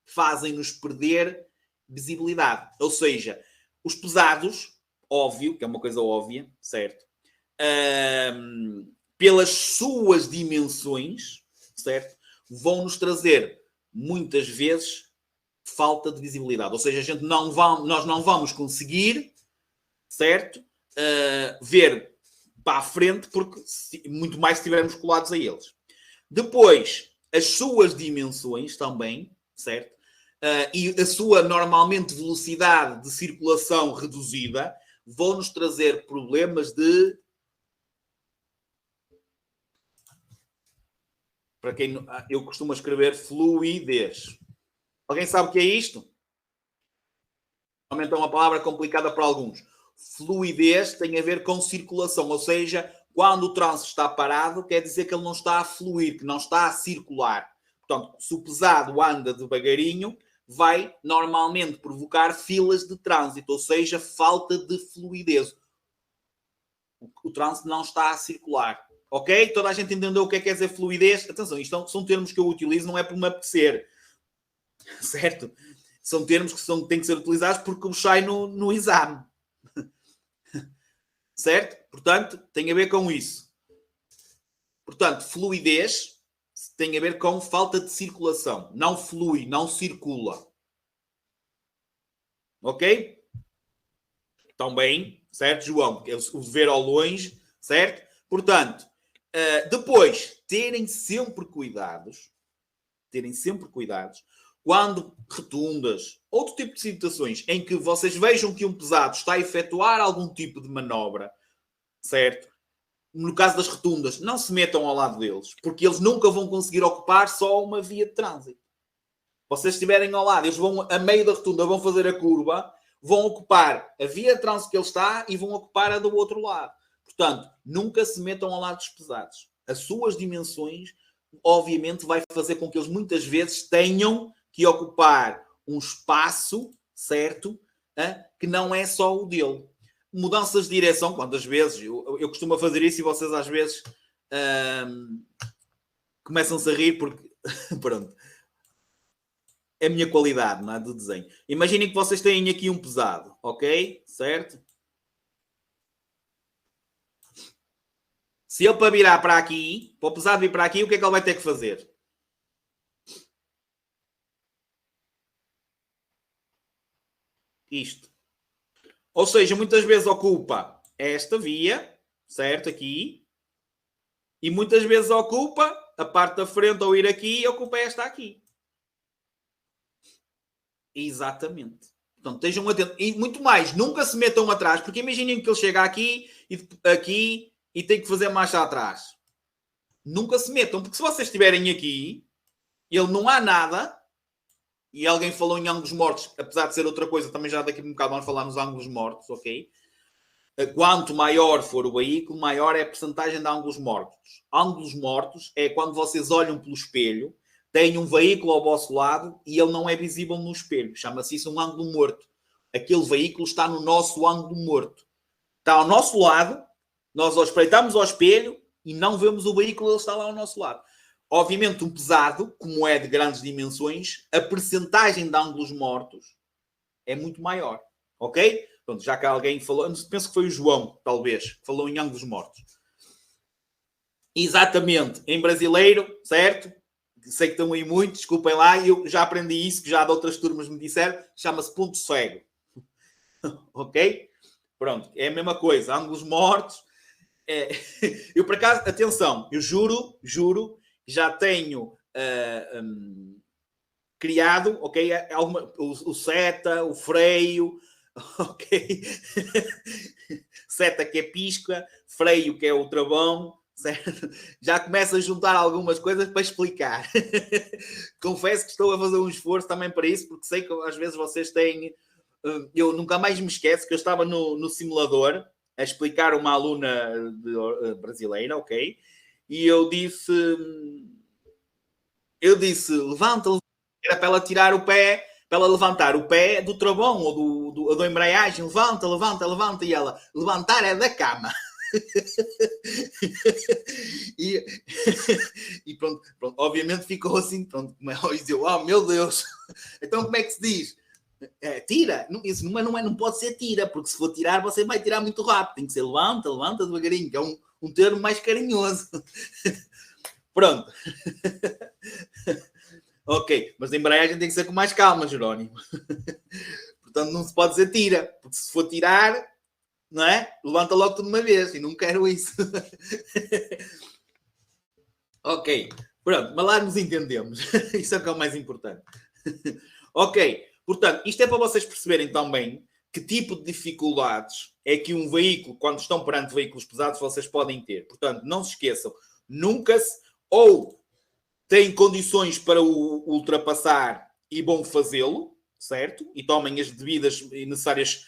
fazem-nos perder visibilidade. Ou seja, os pesados, óbvio, que é uma coisa óbvia, certo? Pelas suas dimensões, certo? Vão-nos trazer, muitas vezes, falta de visibilidade. Ou seja, nós não vamos conseguir, certo? Ver para a frente, porque muito mais se estivermos colados a eles. Depois, as suas dimensões também, certo? E a sua, normalmente, velocidade de circulação reduzida vão-nos trazer problemas de... Para quem eu costumo escrever fluidez. Alguém sabe o que é isto? Realmente é uma palavra complicada para alguns. Fluidez tem a ver com circulação, ou seja, quando o trânsito está parado, quer dizer que ele não está a fluir, que não está a circular. Portanto, se o pesado anda devagarinho, vai normalmente provocar filas de trânsito, ou seja, falta de fluidez. O trânsito não está a circular. Ok? Toda a gente entendeu o que é que quer dizer fluidez? Atenção, isto são termos que eu utilizo, não é por me apetecer. Certo? São termos que têm que ser utilizados porque os sai no exame. Certo? Portanto, tem a ver com isso. Portanto, fluidez tem a ver com falta de circulação. Não flui, não circula. Ok? Também, certo, João? O ver ao longe, certo? Portanto, depois, terem sempre cuidados, quando rotundas, outro tipo de situações em que vocês vejam que um pesado está a efetuar algum tipo de manobra, certo? No caso das rotundas, não se metam ao lado deles, porque eles nunca vão conseguir ocupar só uma via de trânsito. Vocês estiverem ao lado, eles vão, a meio da rotunda, vão fazer a curva, vão ocupar a via de trânsito que ele está e vão ocupar a do outro lado. Portanto, nunca se metam ao lado dos pesados. As suas dimensões, obviamente, vai fazer com que eles muitas vezes tenham que ocupar um espaço, certo? Que não é só o dele. Mudanças de direção, quantas vezes? Eu costumo fazer isso e vocês às vezes começam-se a rir porque, pronto, é a minha qualidade, não é? Do desenho. Imaginem que vocês têm aqui um pesado, ok? Certo? Se ele para virar para aqui, para o pesado vir para aqui, o que é que ele vai ter que fazer? Isto. Ou seja, muitas vezes ocupa esta via, certo? Aqui. E muitas vezes ocupa a parte da frente ao ir aqui e ocupa esta aqui. Exatamente. Portanto, estejam atentos. E muito mais, nunca se metam atrás, porque imaginem que ele chega aqui e tem que fazer marcha atrás. Nunca se metam, porque se vocês estiverem aqui, ele não há nada, e alguém falou em ângulos mortos, apesar de ser outra coisa, também já daqui a um bocado vamos falar nos ângulos mortos, ok? Quanto maior for o veículo, maior é a percentagem de ângulos mortos. Ângulos mortos é quando vocês olham pelo espelho, têm um veículo ao vosso lado e ele não é visível no espelho. Chama-se isso um ângulo morto. Aquele veículo está no nosso ângulo morto. Está ao nosso lado, nós espreitamos ao espelho e não vemos o veículo, ele está lá ao nosso lado. Obviamente, um pesado, como é de grandes dimensões, a percentagem de ângulos mortos é muito maior. Ok? Pronto, já que alguém falou, penso que foi o João, talvez, que falou em ângulos mortos. Exatamente, em brasileiro, certo? Sei que estão aí muito, desculpem lá, eu já aprendi isso, que já de outras turmas me disseram, chama-se ponto cego. Ok? Pronto, é a mesma coisa, ângulos mortos. Eu, por acaso, atenção, eu juro, já tenho criado, ok? O seta, o freio, ok? Seta que é pisca, freio que é o travão, certo? Já começo a juntar algumas coisas para explicar. Confesso que estou a fazer um esforço também para isso, porque sei que às vezes vocês têm... Eu nunca mais me esqueço que eu estava no simulador a explicar uma aluna brasileira, ok? E eu disse, levanta, era para ela tirar o pé, para ela levantar o pé do travão ou da embreagem, levanta, e ela, levantar é da cama. e pronto, obviamente ficou assim, pronto, e deu, oh meu Deus, então como é que se diz? Tira, isso não pode ser tira, porque se for tirar, você vai tirar muito rápido, tem que ser levanta devagarinho, que é um termo mais carinhoso. Pronto. Ok, mas a embreagem tem que ser com mais calma, Jerónimo. Portanto, não se pode dizer tira, porque se for tirar, não é? Levanta logo tudo de uma vez, e não quero isso. Ok, pronto, mas lá nos entendemos. Isso é o que é o mais importante. Ok, portanto, isto é para vocês perceberem também que tipo de dificuldades é que um veículo, quando estão perante veículos pesados, vocês podem ter. Portanto, não se esqueçam, nunca se... Ou têm condições para o ultrapassar e vão fazê-lo, certo? E tomem as devidas e necessárias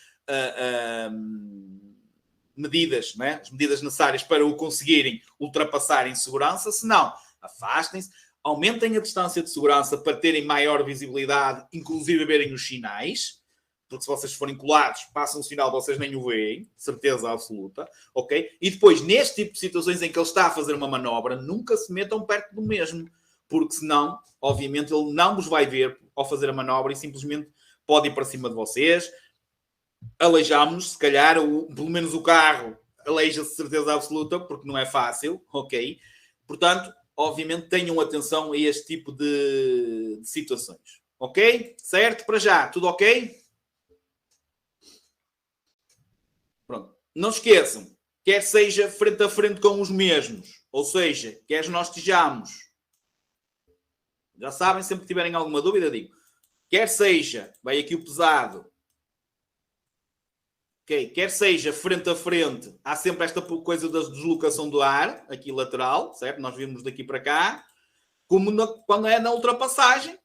medidas, né? As medidas necessárias para o conseguirem ultrapassar em segurança. Se não, afastem-se, aumentem a distância de segurança para terem maior visibilidade, inclusive verem os sinais, porque se vocês forem colados, passam o sinal, vocês nem o veem, certeza absoluta, ok? E depois, neste tipo de situações em que ele está a fazer uma manobra, nunca se metam perto do mesmo, porque senão, obviamente, ele não vos vai ver ao fazer a manobra e simplesmente pode ir para cima de vocês. Aleijamos-nos, se calhar, pelo menos o carro aleija-se de certeza absoluta, porque não é fácil, ok? Portanto, obviamente, tenham atenção a este tipo de situações, ok? Certo? Para já, tudo ok? Pronto. Não esqueçam, quer seja frente a frente com os mesmos, ou seja, quer nós estejamos... Já sabem, sempre que tiverem alguma dúvida, digo. Quer seja, vai aqui o pesado. Ok, quer seja frente a frente, há sempre esta coisa da deslocação do ar, aqui lateral, certo? Nós vimos daqui para cá. Como quando é na ultrapassagem,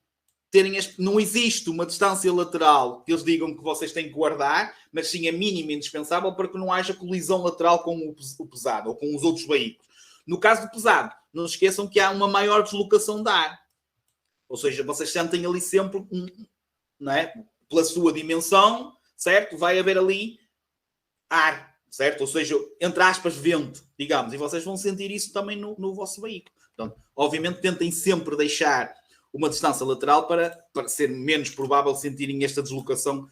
não existe uma distância lateral que eles digam que vocês têm que guardar, mas sim a mínima indispensável para que não haja colisão lateral com o pesado ou com os outros veículos. No caso do pesado, não se esqueçam que há uma maior deslocação de ar. Ou seja, vocês sentem ali sempre, não é? Pela sua dimensão, certo? Vai haver ali ar, certo? Ou seja, entre aspas, vento, digamos. E vocês vão sentir isso também no vosso veículo. Portanto, obviamente, tentem sempre deixar uma distância lateral para ser menos provável sentirem esta deslocação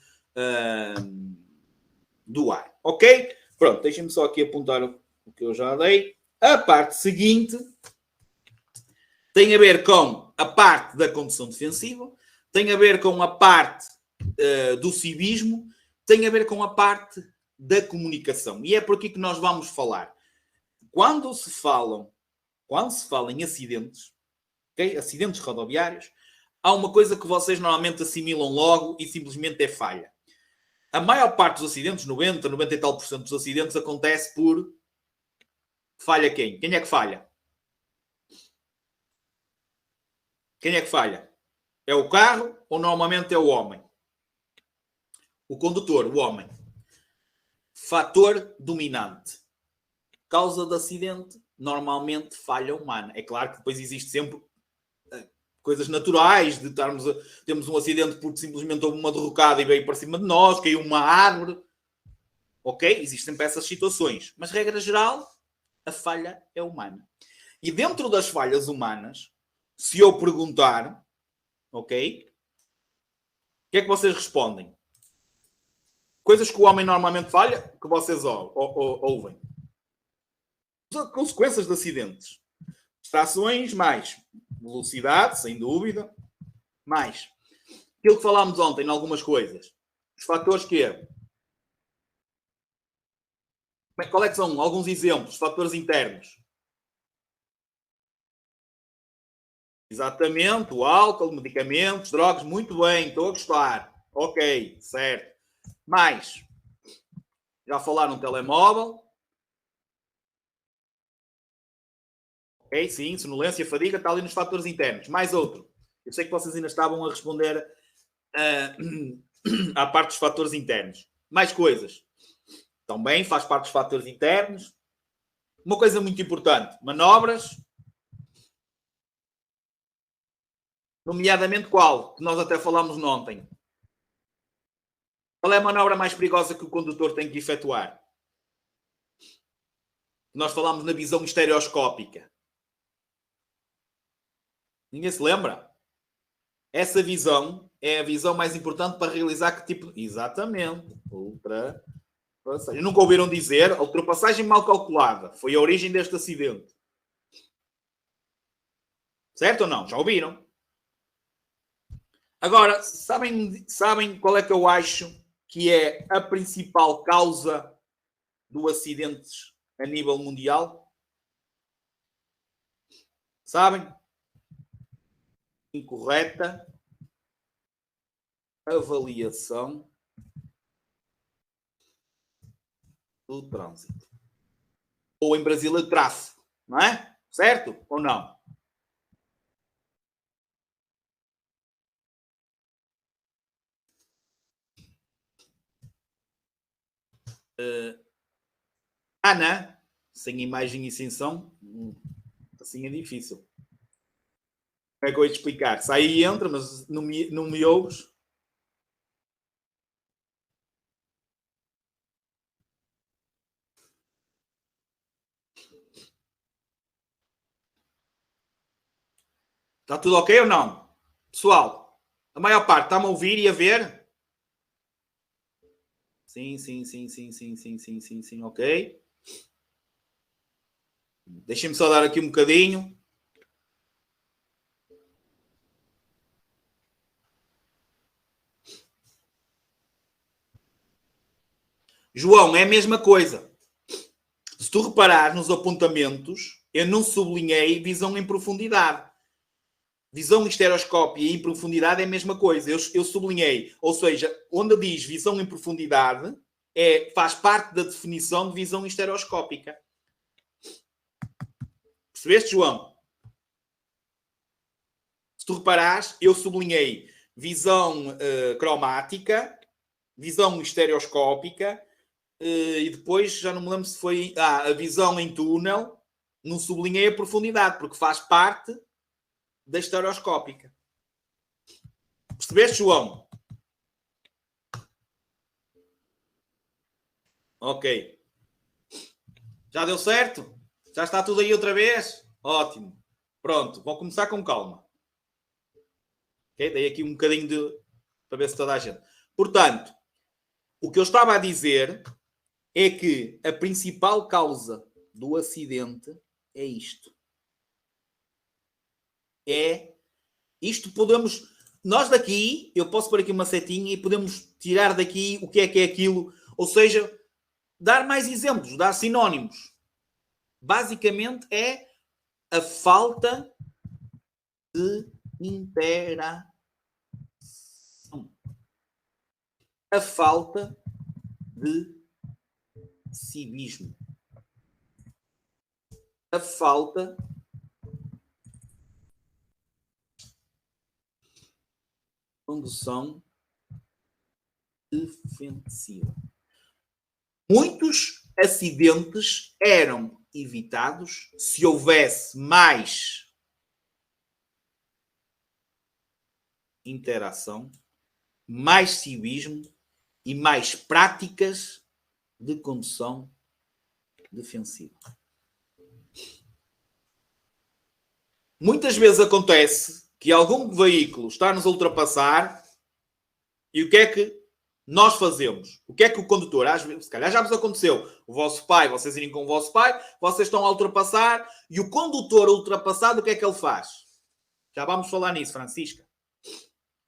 do ar. Ok? Pronto, deixem-me só aqui apontar o que eu já dei. A parte seguinte tem a ver com a parte da condução defensiva, tem a ver com a parte do civismo, tem a ver com a parte da comunicação. E é por aqui que nós vamos falar. Quando se fala em acidentes, okay? Acidentes rodoviários, há uma coisa que vocês normalmente assimilam logo e simplesmente é falha. A maior parte dos acidentes, 90 e tal por cento dos acidentes, acontece por falha quem? Quem é que falha? Quem é que falha? É o carro ou normalmente é o homem? O condutor, o homem. Fator dominante. Causa de acidente, normalmente falha humana. É claro que depois existe sempre coisas naturais, de temos um acidente porque simplesmente houve uma derrocada e veio para cima de nós, caiu uma árvore. Ok? Existem sempre essas situações. Mas, regra geral, a falha é humana. E dentro das falhas humanas, se eu perguntar, ok? O que é que vocês respondem? Coisas que o homem normalmente falha, que vocês ouvem. As consequências de acidentes. Distrações, mais velocidade, sem dúvida. Mais aquilo que falámos ontem em algumas coisas. Os fatores que é? Qual é que são alguns exemplos? Fatores internos. Exatamente, o álcool, medicamentos, drogas, muito bem, estou a gostar. Ok, certo. Mais, já falaram no telemóvel. Ok, sim, sonolência, fadiga, está ali nos fatores internos. Mais outro. Eu sei que vocês ainda estavam a responder à parte dos fatores internos. Mais coisas. Também faz parte dos fatores internos. Uma coisa muito importante, manobras. Nomeadamente qual? Que nós até falámos ontem. Qual é a manobra mais perigosa que o condutor tem que efetuar? Nós falámos na visão estereoscópica. Ninguém se lembra? Essa visão é a visão mais importante para realizar que tipo... Exatamente. Ultrapassagem. Nunca ouviram dizer ultrapassagem mal calculada. Foi a origem deste acidente. Certo ou não? Já ouviram? Agora, sabem qual é que eu acho que é a principal causa do acidentes a nível mundial? Sabem? Incorreta avaliação do trânsito. Ou em Brasil, o tráfego. Não é? Certo ou não? Ana, sem imagem e sem som, assim é difícil. Como é que eu ia te explicar? Sai e entra, mas não me ouves. Está tudo ok ou não? Pessoal, a maior parte está-me a ouvir e a ver? Sim, ok. Deixem-me só dar aqui um bocadinho. João, é a mesma coisa. Se tu reparar nos apontamentos, eu não sublinhei visão em profundidade. Visão estereoscópia e em profundidade é a mesma coisa. Eu sublinhei. Ou seja, onde diz visão em profundidade, faz parte da definição de visão estereoscópica. Percebeste, João? Se tu reparares, eu sublinhei visão cromática, visão estereoscópica, e depois já não me lembro se foi a visão em túnel. Não sublinhei a profundidade, porque faz parte da estereoscópica. Percebeste, João? Ok. Já deu certo? Já está tudo aí outra vez? Ótimo. Pronto, vou começar com calma. Okay? Dei aqui um bocadinho para ver se toda a gente. Portanto, o que eu estava a dizer é que a principal causa do acidente é isto. É isto. Podemos... Nós daqui, eu posso pôr aqui uma setinha e podemos tirar daqui o que é aquilo. Ou seja, dar mais exemplos, dar sinónimos. Basicamente é a falta de interação. A falta de civismo. A falta de condução defensiva. Muitos acidentes eram evitados se houvesse mais interação, mais civismo e mais práticas de condução defensiva. Muitas vezes acontece que algum veículo está a nos ultrapassar e o que é que nós fazemos? O que é que o condutor, às vezes, se calhar já vos aconteceu, o vosso pai, vocês irem com o vosso pai, vocês estão a ultrapassar e o condutor ultrapassado, o que é que ele faz? Já vamos falar nisso, Francisca.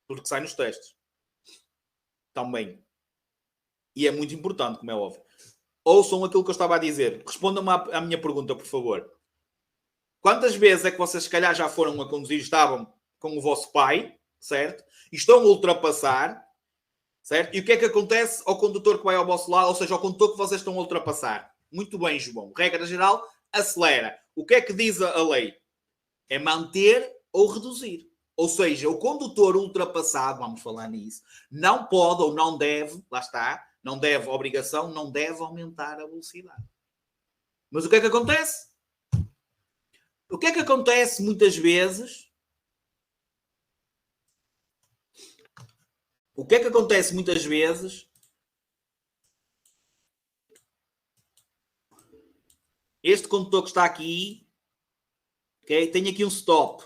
Tudo que sai nos testes. Também. E é muito importante, como é óbvio. Ouçam aquilo que eu estava a dizer. Respondam-me à minha pergunta, por favor. Quantas vezes é que vocês, se calhar, já foram a conduzir, estavam com o vosso pai, certo? E estão a ultrapassar, certo? E o que é que acontece ao condutor que vai ao vosso lado, ou seja, ao condutor que vocês estão a ultrapassar? Muito bem, João. Regra geral, acelera. O que é que diz a lei? É manter ou reduzir. Ou seja, o condutor ultrapassado, vamos falar nisso, não pode ou não deve, lá está, não deve, obrigação, não deve aumentar a velocidade. Mas o que é que acontece? O que é que acontece muitas vezes? O que é que acontece muitas vezes? Este condutor que está aqui, okay, tem aqui um stop.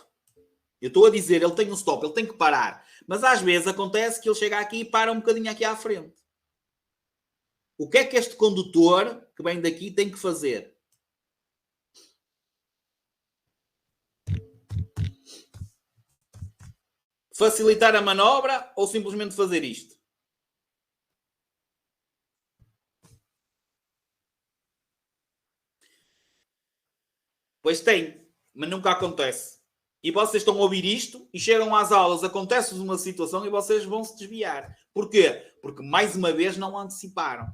Eu estou a dizer, ele tem um stop, ele tem que parar. Mas às vezes acontece que ele chega aqui e para um bocadinho aqui à frente. O que é que este condutor que vem daqui tem que fazer? Facilitar a manobra ou simplesmente fazer isto? Pois tem, mas nunca acontece. E vocês estão a ouvir isto e chegam às aulas, acontece uma situação e vocês vão se desviar. Porquê? Porque mais uma vez não anteciparam.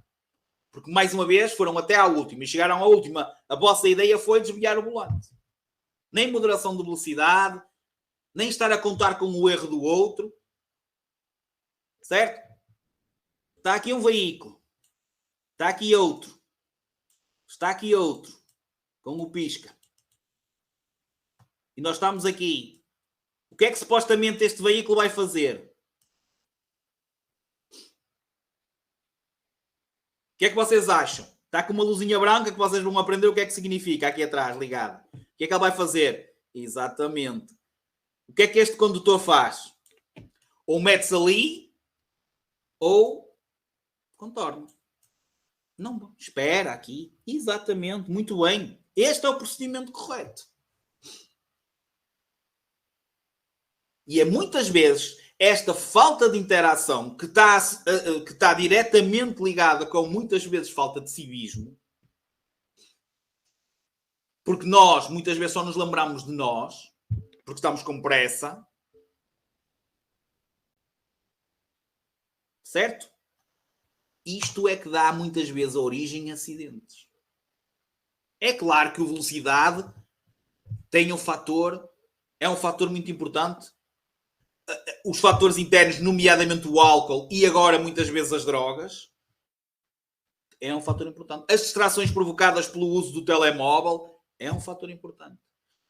Porque mais uma vez foram até à última e chegaram à última. A vossa ideia foi desviar o volante. Nem moderação de velocidade, nem estar a contar com o erro do outro. Certo? Está aqui um veículo. Está aqui outro. Está aqui outro. Com o pisca. E nós estamos aqui. O que é que supostamente este veículo vai fazer? O que é que vocês acham? Está com uma luzinha branca que vocês vão aprender o que é que significa aqui atrás, ligado. O que é que ele vai fazer? Exatamente. O que é que este condutor faz? Ou mete-se ali, ou contorna. Não, espera aqui. Exatamente, muito bem. Este é o procedimento correto. E é muitas vezes esta falta de interação que está diretamente ligada com muitas vezes falta de civismo, porque nós muitas vezes só nos lembramos de nós, porque estamos com pressa, certo? Isto é que dá muitas vezes origem a acidentes. É claro que a velocidade tem um fator, é um fator muito importante. Os fatores internos, nomeadamente o álcool e agora muitas vezes as drogas, é um fator importante. As distrações provocadas pelo uso do telemóvel é um fator importante.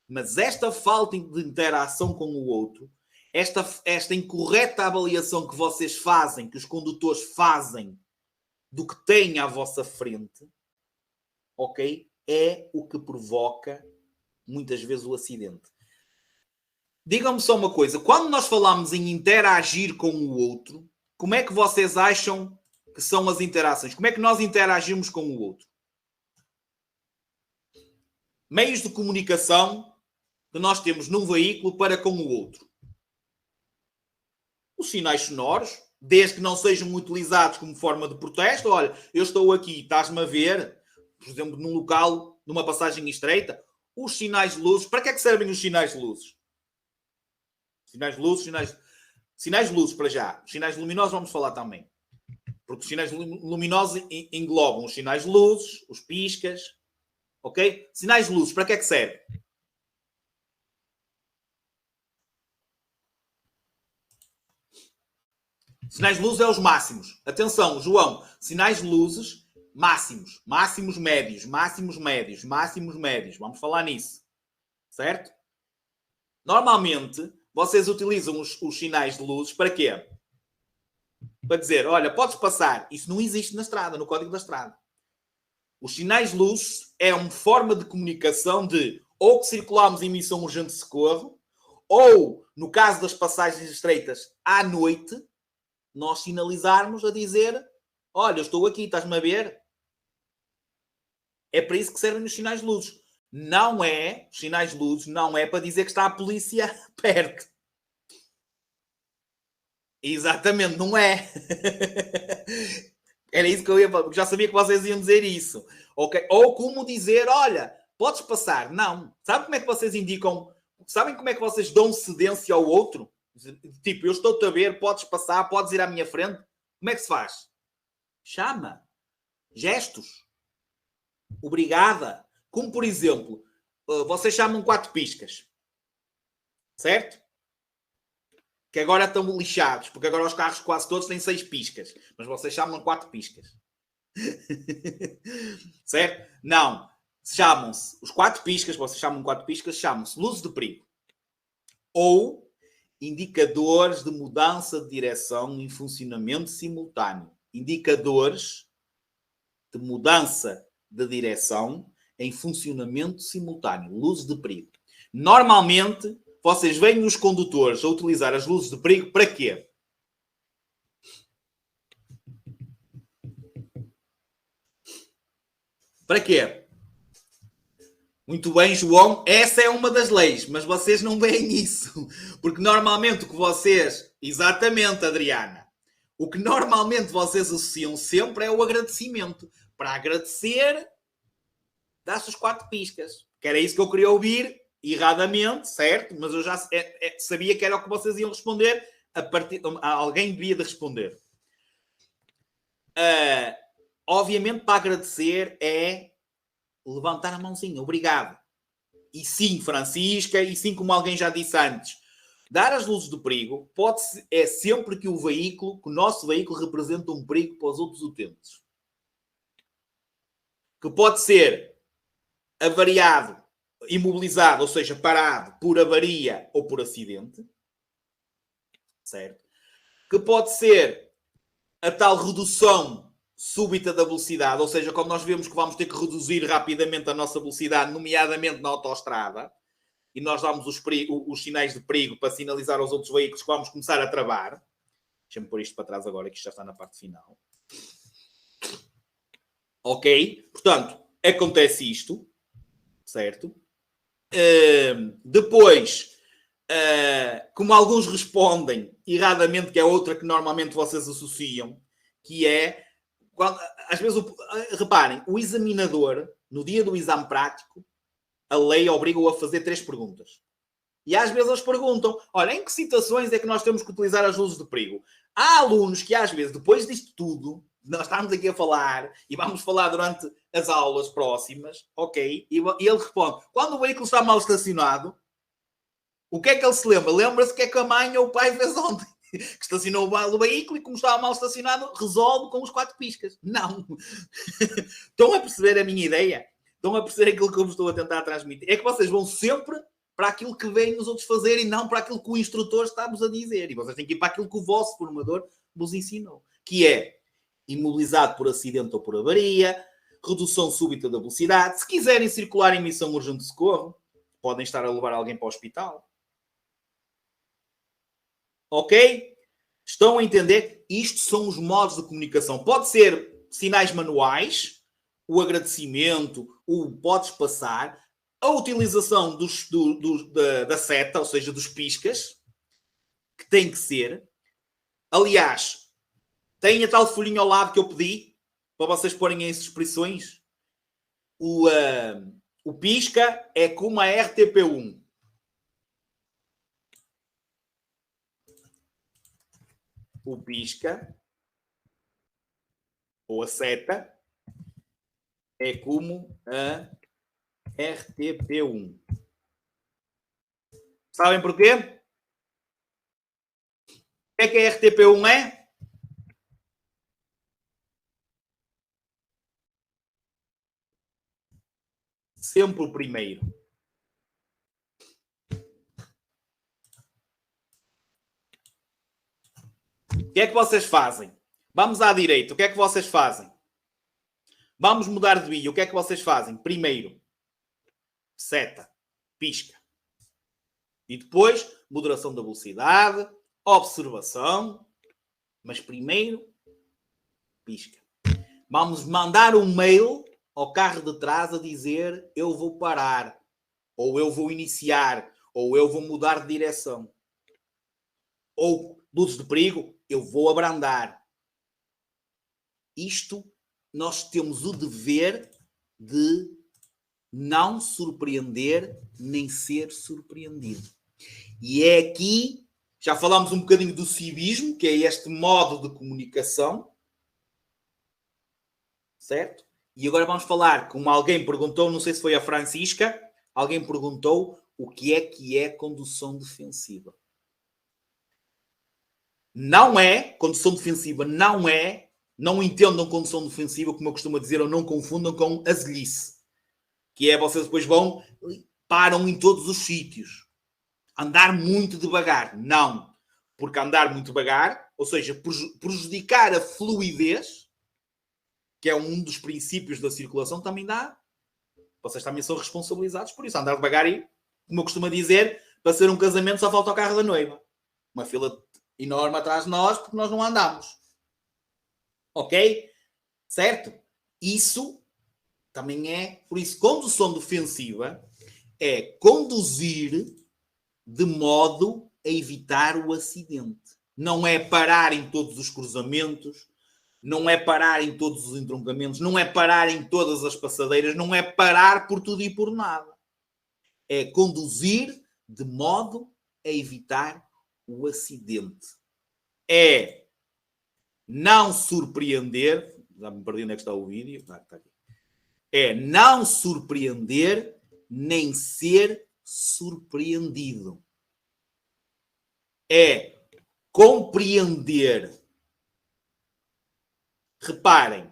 Mas esta falta de interação com o outro, esta incorreta avaliação que vocês fazem, que os condutores fazem do que têm à vossa frente, ok? É o que provoca muitas vezes o acidente. Digam-me só uma coisa. Quando nós falamos em interagir com o outro, como é que vocês acham que são as interações? Como é que nós interagimos com o outro? Meios de comunicação que nós temos num veículo para com o outro. Os sinais sonoros, desde que não sejam utilizados como forma de protesto. Olha, eu estou aqui, estás-me a ver, por exemplo, num local, numa passagem estreita. Os sinais de luzes, para que é que servem os sinais de luzes? Sinais de luzes, sinais de luzes para já. Os sinais luminosos vamos falar também. Porque os sinais luminosos englobam os sinais de luzes, os piscas, ok? Sinais de luzes, para que é que serve? Sinais de luzes é os máximos. Atenção, João, sinais de luzes máximos. Máximos médios, máximos médios, máximos médios. Vamos falar nisso. Certo? Normalmente, vocês utilizam os sinais de luzes para quê? Para dizer, olha, podes passar. Isso não existe na estrada, no código da estrada. Os sinais de luzes é uma forma de comunicação de ou que circulamos em missão urgente de socorro, ou, no caso das passagens estreitas, à noite, nós sinalizarmos a dizer, olha, eu estou aqui, estás-me a ver? É para isso que servem os sinais de luzes. Não é, os sinais de luzes não é para dizer que está a polícia perto. Exatamente, não é. Era isso que eu ia falar, porque já sabia que vocês iam dizer isso. Okay? Ou como dizer, olha, podes passar. Não. Sabe como é que vocês indicam? Sabem como é que vocês dão cedência ao outro? Tipo, eu estou-te a ver, podes passar, podes ir à minha frente. Como é que se faz? Chama. Gestos. Obrigada. Como, por exemplo, vocês chamam 4 piscas. Certo? Que agora estão lixados, porque agora os carros quase todos têm 6 piscas. Mas vocês chamam 4 piscas. Certo? Não. Chamam-se os 4 piscas, vocês chamam 4 piscas, chamam-se luzes de perigo. Ou indicadores de mudança de direção em funcionamento simultâneo. Indicadores de mudança de direção em funcionamento simultâneo. Luzes de perigo. Normalmente, vocês veem os condutores a utilizar as luzes de perigo para quê? Para quê? Muito bem, João. Essa é uma das leis, mas vocês não veem isso. Porque normalmente o que vocês... Exatamente, Adriana. O que normalmente vocês associam sempre é o agradecimento. Para agradecer, dá-se os 4 piscas. Que era isso que eu queria ouvir, erradamente, certo? Mas eu já sabia que era o que vocês iam responder. Alguém devia de responder. Obviamente, para agradecer é levantar a mãozinha. Obrigado. E sim, Francisca, e sim, como alguém já disse antes, dar as luzes do perigo é sempre que que o nosso veículo representa um perigo para os outros utentes. Que pode ser avariado, imobilizado, ou seja, parado por avaria ou por acidente. Certo? Que pode ser a tal redução súbita da velocidade, ou seja, quando nós vemos que vamos ter que reduzir rapidamente a nossa velocidade, nomeadamente na autoestrada, e nós damos os sinais de perigo para sinalizar aos outros veículos que vamos começar a travar. Deixa-me pôr isto para trás agora, que isto já está na parte final. Ok? Portanto, acontece isto, certo? Depois, como alguns respondem erradamente, que é outra que normalmente vocês associam, que é às vezes, reparem, o examinador, no dia do exame prático, a lei obriga-o a fazer 3 perguntas. E às vezes eles perguntam, olha, em que situações é que nós temos que utilizar as luzes de perigo? Há alunos que às vezes, depois disto tudo, nós estamos aqui a falar, e vamos falar durante as aulas próximas, ok? E ele responde, quando o veículo está mal estacionado, o que é que ele se lembra? Lembra-se que é que a mãe ou o pai fez ontem. Que estacionou o veículo e, como estava mal estacionado, resolve com os 4 piscas. Não. Estão a perceber a minha ideia? Estão a perceber aquilo que eu vos estou a tentar transmitir? É que vocês vão sempre para aquilo que veem os outros fazer e não para aquilo que o instrutor está-vos a dizer. E vocês têm que ir para aquilo que o vosso formador vos ensinou. Que é imobilizado por acidente ou por avaria, redução súbita da velocidade. Se quiserem circular em missão urgente de socorro, podem estar a levar alguém para o hospital. Ok? Estão a entender? Isto são os modos de comunicação. Pode ser sinais manuais, o agradecimento, o podes passar, a utilização da seta, ou seja, dos piscas, que tem que ser. Aliás, tem a tal folhinha ao lado que eu pedi, para vocês porem em expressões. O pisca é como a RTP1. O pisca, ou a seta, é como a RTP1. Sabem porquê? O que a RTP1 é? Sempre o primeiro. O que é que vocês fazem? Vamos à direita. O que é que vocês fazem? Vamos mudar de via. O que é que vocês fazem? Primeiro, seta, pisca. E depois, moderação da velocidade, observação. Mas primeiro, pisca. Vamos mandar um mail ao carro de trás a dizer eu vou parar, ou eu vou iniciar, ou eu vou mudar de direção. Ou luzes de perigo, eu vou abrandar. Isto, nós temos o dever de não surpreender nem ser surpreendido. E é aqui, já falámos um bocadinho do civismo, que é este modo de comunicação, certo? E agora vamos falar, como alguém perguntou, não sei se foi a Francisca, alguém perguntou o que é condução defensiva. Não é, condução defensiva não é, não entendam condução defensiva, como eu costumo dizer, ou não confundam com azelice. Que é, vocês depois vão, param em todos os sítios. Andar muito devagar. Não. Porque andar muito devagar, ou seja, prejudicar a fluidez, que é um dos princípios da circulação, também dá. Vocês também são responsabilizados por isso. Andar devagar e, como eu costumo dizer, para ser um casamento só falta o carro da noiva. Uma fila enorme atrás de nós porque nós não andamos. Ok? Certo? Isso também é... Por isso, condução defensiva é conduzir de modo a evitar o acidente. Não é parar em todos os cruzamentos, não é parar em todos os entroncamentos, não é parar em todas as passadeiras, não é parar por tudo e por nada. É conduzir de modo a evitar o acidente. É não surpreender... Já me perdi onde é que está o vídeo. Está aqui. É não surpreender nem ser surpreendido. É compreender. Reparem,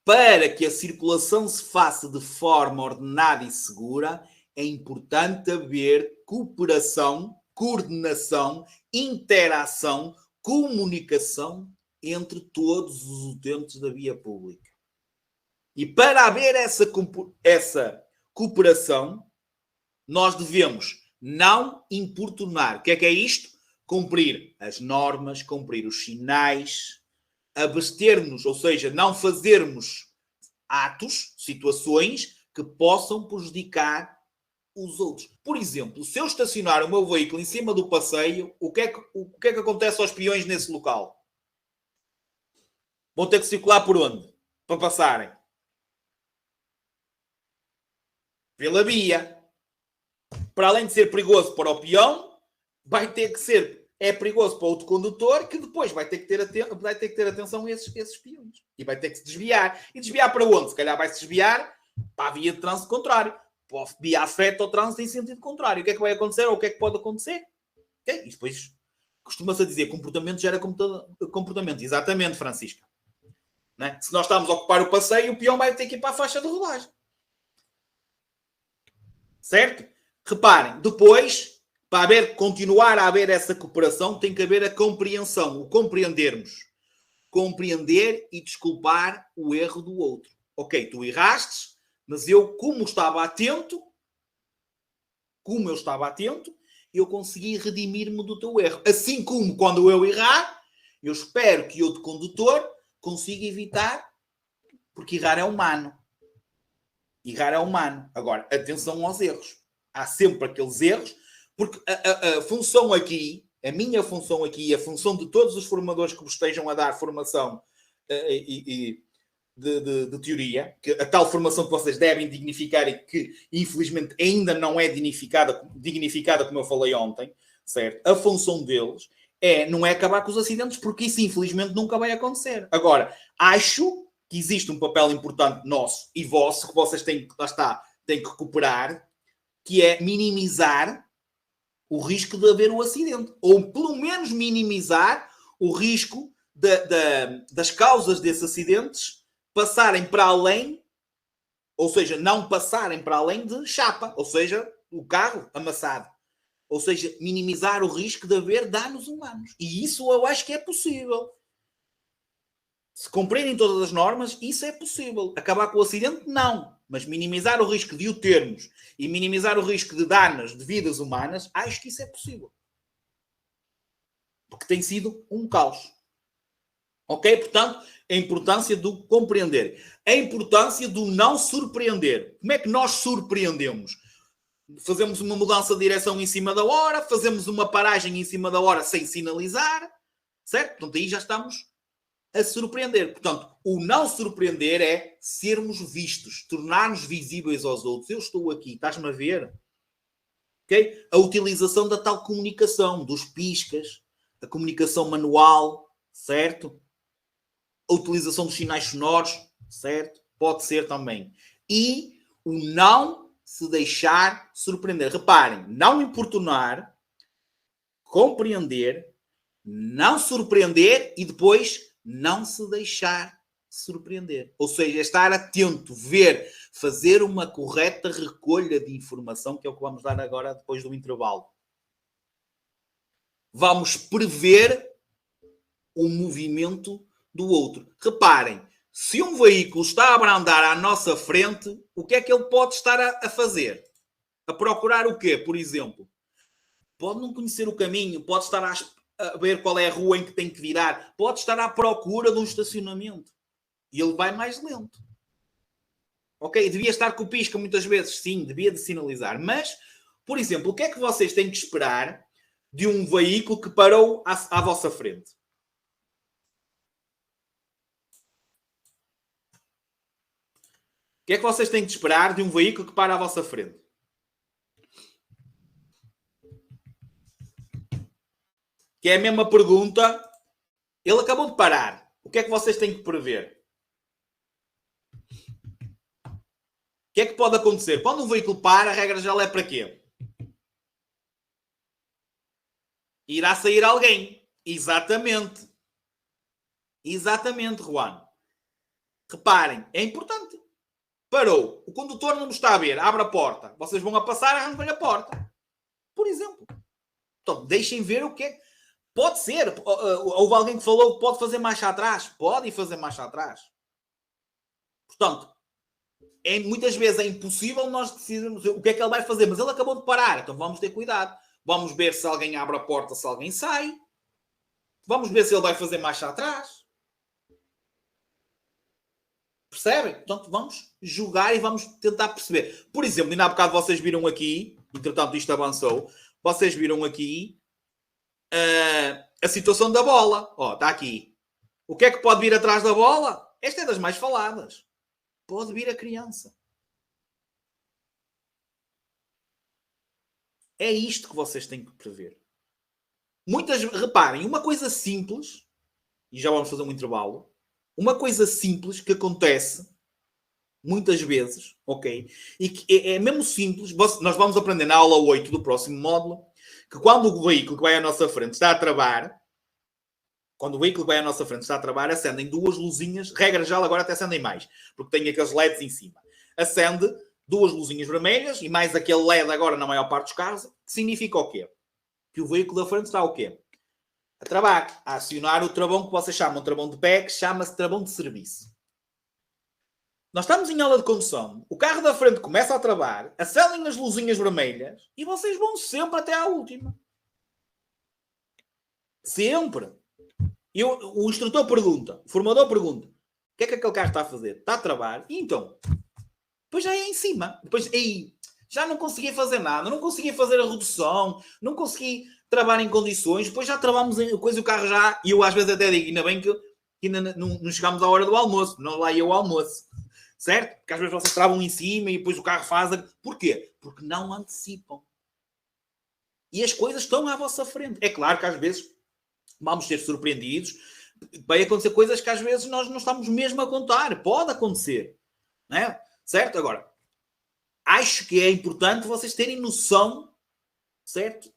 para que a circulação se faça de forma ordenada e segura, é importante haver cooperação, coordenação, interação, comunicação entre todos os utentes da via pública. E para haver essa cooperação, nós devemos não importunar. O que é isto? Cumprir as normas, cumprir os sinais, abster-nos, ou seja, não fazermos atos, situações que possam prejudicar os outros. Por exemplo, se eu estacionar o meu veículo em cima do passeio, o que é que acontece aos peões nesse local? Vão ter que circular por onde? Para passarem. Pela via. Para além de ser perigoso para o peão, vai ter que ser... É perigoso para outro condutor que depois vai ter que ter atenção a esses peões. E vai ter que se desviar. E desviar para onde? Se calhar vai se desviar para a via de trânsito contrário. Para a via afeta o trânsito em sentido contrário. O que é que vai acontecer? Ou o que é que pode acontecer? Okay? E depois costuma-se dizer comportamento gera comportamento. Exatamente, Francisca. Não é? Se nós estamos a ocupar o passeio, o peão vai ter que ir para a faixa de rodagem. Certo? Reparem, depois... Para continuar a haver essa cooperação, tem que haver a compreensão, o compreendermos. Compreender e desculpar o erro do outro. Ok, tu erraste, mas eu, como eu estava atento, eu consegui redimir-me do teu erro. Assim como quando eu errar, eu espero que outro condutor consiga evitar, porque errar é humano. Errar é humano. Agora, atenção aos erros. Há sempre aqueles erros, porque a função aqui, a minha função aqui, a função de todos os formadores que vos estejam a dar formação de teoria, que a tal formação que vocês devem dignificar e que, infelizmente, ainda não é dignificada como eu falei ontem, certo? A função deles não é acabar com os acidentes, porque isso, infelizmente, nunca vai acontecer. Agora, acho que existe um papel importante nosso e vosso, que vocês têm que cooperar, que é minimizar o risco de haver um acidente. Ou, pelo menos, minimizar o risco das causas desses acidentes passarem para além, ou seja, não passarem para além de chapa, ou seja, o carro amassado. Ou seja, minimizar o risco de haver danos humanos. E isso eu acho que é possível. Se cumprirem todas as normas, isso é possível. Acabar com o acidente, não. Mas minimizar o risco de o termos e minimizar o risco de danos de vidas humanas, acho que isso é possível. Porque tem sido um caos. Ok? Portanto, a importância do compreender. A importância do não surpreender. Como é que nós surpreendemos? Fazemos uma mudança de direção em cima da hora, fazemos uma paragem em cima da hora sem sinalizar, certo? Portanto, aí já estamos a surpreender. Portanto, o não surpreender é sermos vistos, tornar-nos visíveis aos outros. Eu estou aqui, estás-me a ver? Okay? A utilização da tal comunicação, dos piscas, a comunicação manual, certo? A utilização dos sinais sonoros, certo? Pode ser também. E o não se deixar surpreender. Reparem, não importunar, compreender, não surpreender e depois não se deixar surpreender. Ou seja, estar atento, ver, fazer uma correta recolha de informação, que é o que vamos dar agora depois do intervalo. Vamos prever o movimento do outro. Reparem, se um veículo está a abrandar à nossa frente, o que é que ele pode estar a fazer? A procurar o quê, por exemplo? Pode não conhecer o caminho, pode estar a ver qual é a rua em que tem que virar, pode estar à procura de um estacionamento. E ele vai mais lento. Ok? Devia estar com o pisca muitas vezes, sim, devia de sinalizar. Mas, por exemplo, o que é que vocês têm que esperar de um veículo que parou à vossa frente? O que é que vocês têm que esperar de um veículo que para à vossa frente? Que é a mesma pergunta. Ele acabou de parar. O que é que vocês têm que prever? O que é que pode acontecer? Quando um veículo para, a regra já é para quê? Irá sair alguém. Exatamente. Exatamente, Juan. Reparem, é importante. Parou. O condutor não me está a ver. Abre a porta. Vocês vão a passar, arrancam-lhe a porta. Por exemplo. Então, deixem ver o que é. Pode ser. Houve alguém que falou que pode fazer marcha atrás. Pode fazer marcha atrás. Portanto, muitas vezes é impossível nós decidirmos o que é que ele vai fazer. Mas ele acabou de parar. Então vamos ter cuidado. Vamos ver se alguém abre a porta, se alguém sai. Vamos ver se ele vai fazer marcha atrás. Percebem? Portanto, vamos julgar e vamos tentar perceber. Por exemplo, ainda há bocado vocês viram aqui, entretanto isto avançou, vocês viram aqui a situação da bola. Ó, está aqui. O que é que pode vir atrás da bola? Esta é das mais faladas. Pode vir a criança. É isto que vocês têm que prever. Reparem, uma coisa simples, e já vamos fazer um intervalo, uma coisa simples que acontece muitas vezes, ok? E que é mesmo simples, nós vamos aprender na aula 8 do próximo módulo, que quando o veículo que vai à nossa frente está a travar, acendem duas luzinhas, regra geral agora até acendem mais, porque tem aqueles LEDs em cima. Acende duas luzinhas vermelhas e mais aquele LED agora na maior parte dos carros, que significa o quê? Que o veículo da frente está o quê? A travar, a acionar o travão que vocês chamam de travão de pé, que chama-se travão de serviço. Nós estamos em aula de condução, o carro da frente começa a travar, acendem as luzinhas vermelhas e vocês vão sempre até à última. Sempre. O instrutor pergunta, o formador pergunta, o que é que aquele carro está a fazer? Está a travar? E então? Depois já é em cima. Depois, já não consegui fazer nada, não consegui fazer a redução, não consegui travar em condições, depois já travámos em coisa, o carro já, e eu às vezes até digo, ainda bem que ainda não chegámos à hora do almoço, não lá ia o almoço, certo? Porque às vezes vocês travam em cima e depois o carro faz... Porquê? Porque não antecipam. E as coisas estão à vossa frente. É claro que às vezes vamos ser surpreendidos, vai acontecer coisas que às vezes nós não estamos mesmo a contar, pode acontecer, não é? Certo? Agora, acho que é importante vocês terem noção, certo?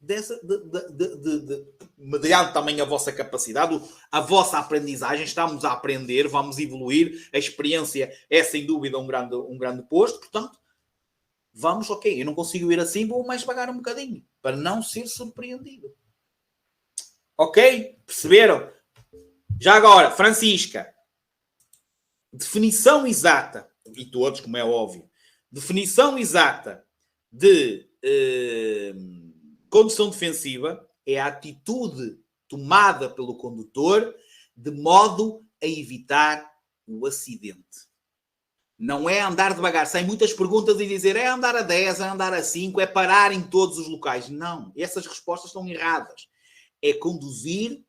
Mediante também a vossa capacidade, a vossa aprendizagem, estamos a aprender, vamos evoluir, a experiência é sem dúvida um grande posto, portanto, vamos, ok, eu não consigo ir assim, vou mais pagar um bocadinho, para não ser surpreendido. Ok? Perceberam? Já agora, Francisca, definição exata, e todos, como é óbvio, definição exata de condução defensiva é a atitude tomada pelo condutor de modo a evitar o acidente. Não é andar devagar. Sem muitas perguntas e dizer é andar a 10, é andar a 5, é parar em todos os locais. Não. Essas respostas estão erradas. É conduzir,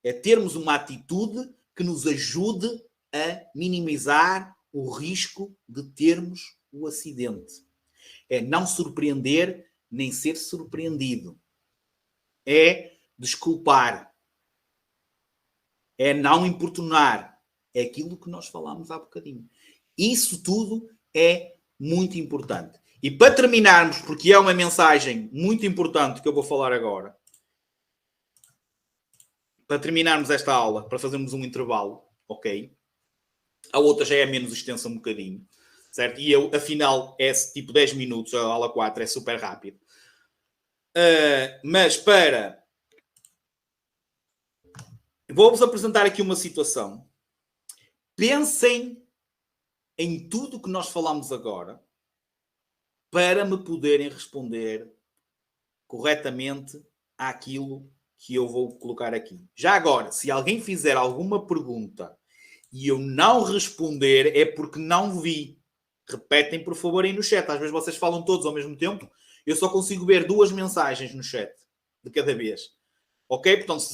é termos uma atitude que nos ajude a minimizar o risco de termos o acidente. É não surpreender nem ser surpreendido. É desculpar. É não importunar. É aquilo que nós falámos há bocadinho. Isso tudo é muito importante. E para terminarmos, porque é uma mensagem muito importante que eu vou falar agora, para terminarmos esta aula, para fazermos um intervalo, ok? A outra já é menos extensa um bocadinho, certo? E eu, afinal, é tipo 10 minutos, a aula 4 é super rápido. Mas para... Vou-vos apresentar aqui uma situação. Pensem em tudo que nós falamos agora para me poderem responder corretamente àquilo que eu vou colocar aqui. Já agora, se alguém fizer alguma pergunta e eu não responder, é porque não vi. Repetem, por favor, aí no chat. Às vezes vocês falam todos ao mesmo tempo. Eu só consigo ver 2 mensagens no chat de cada vez. Ok? Portanto,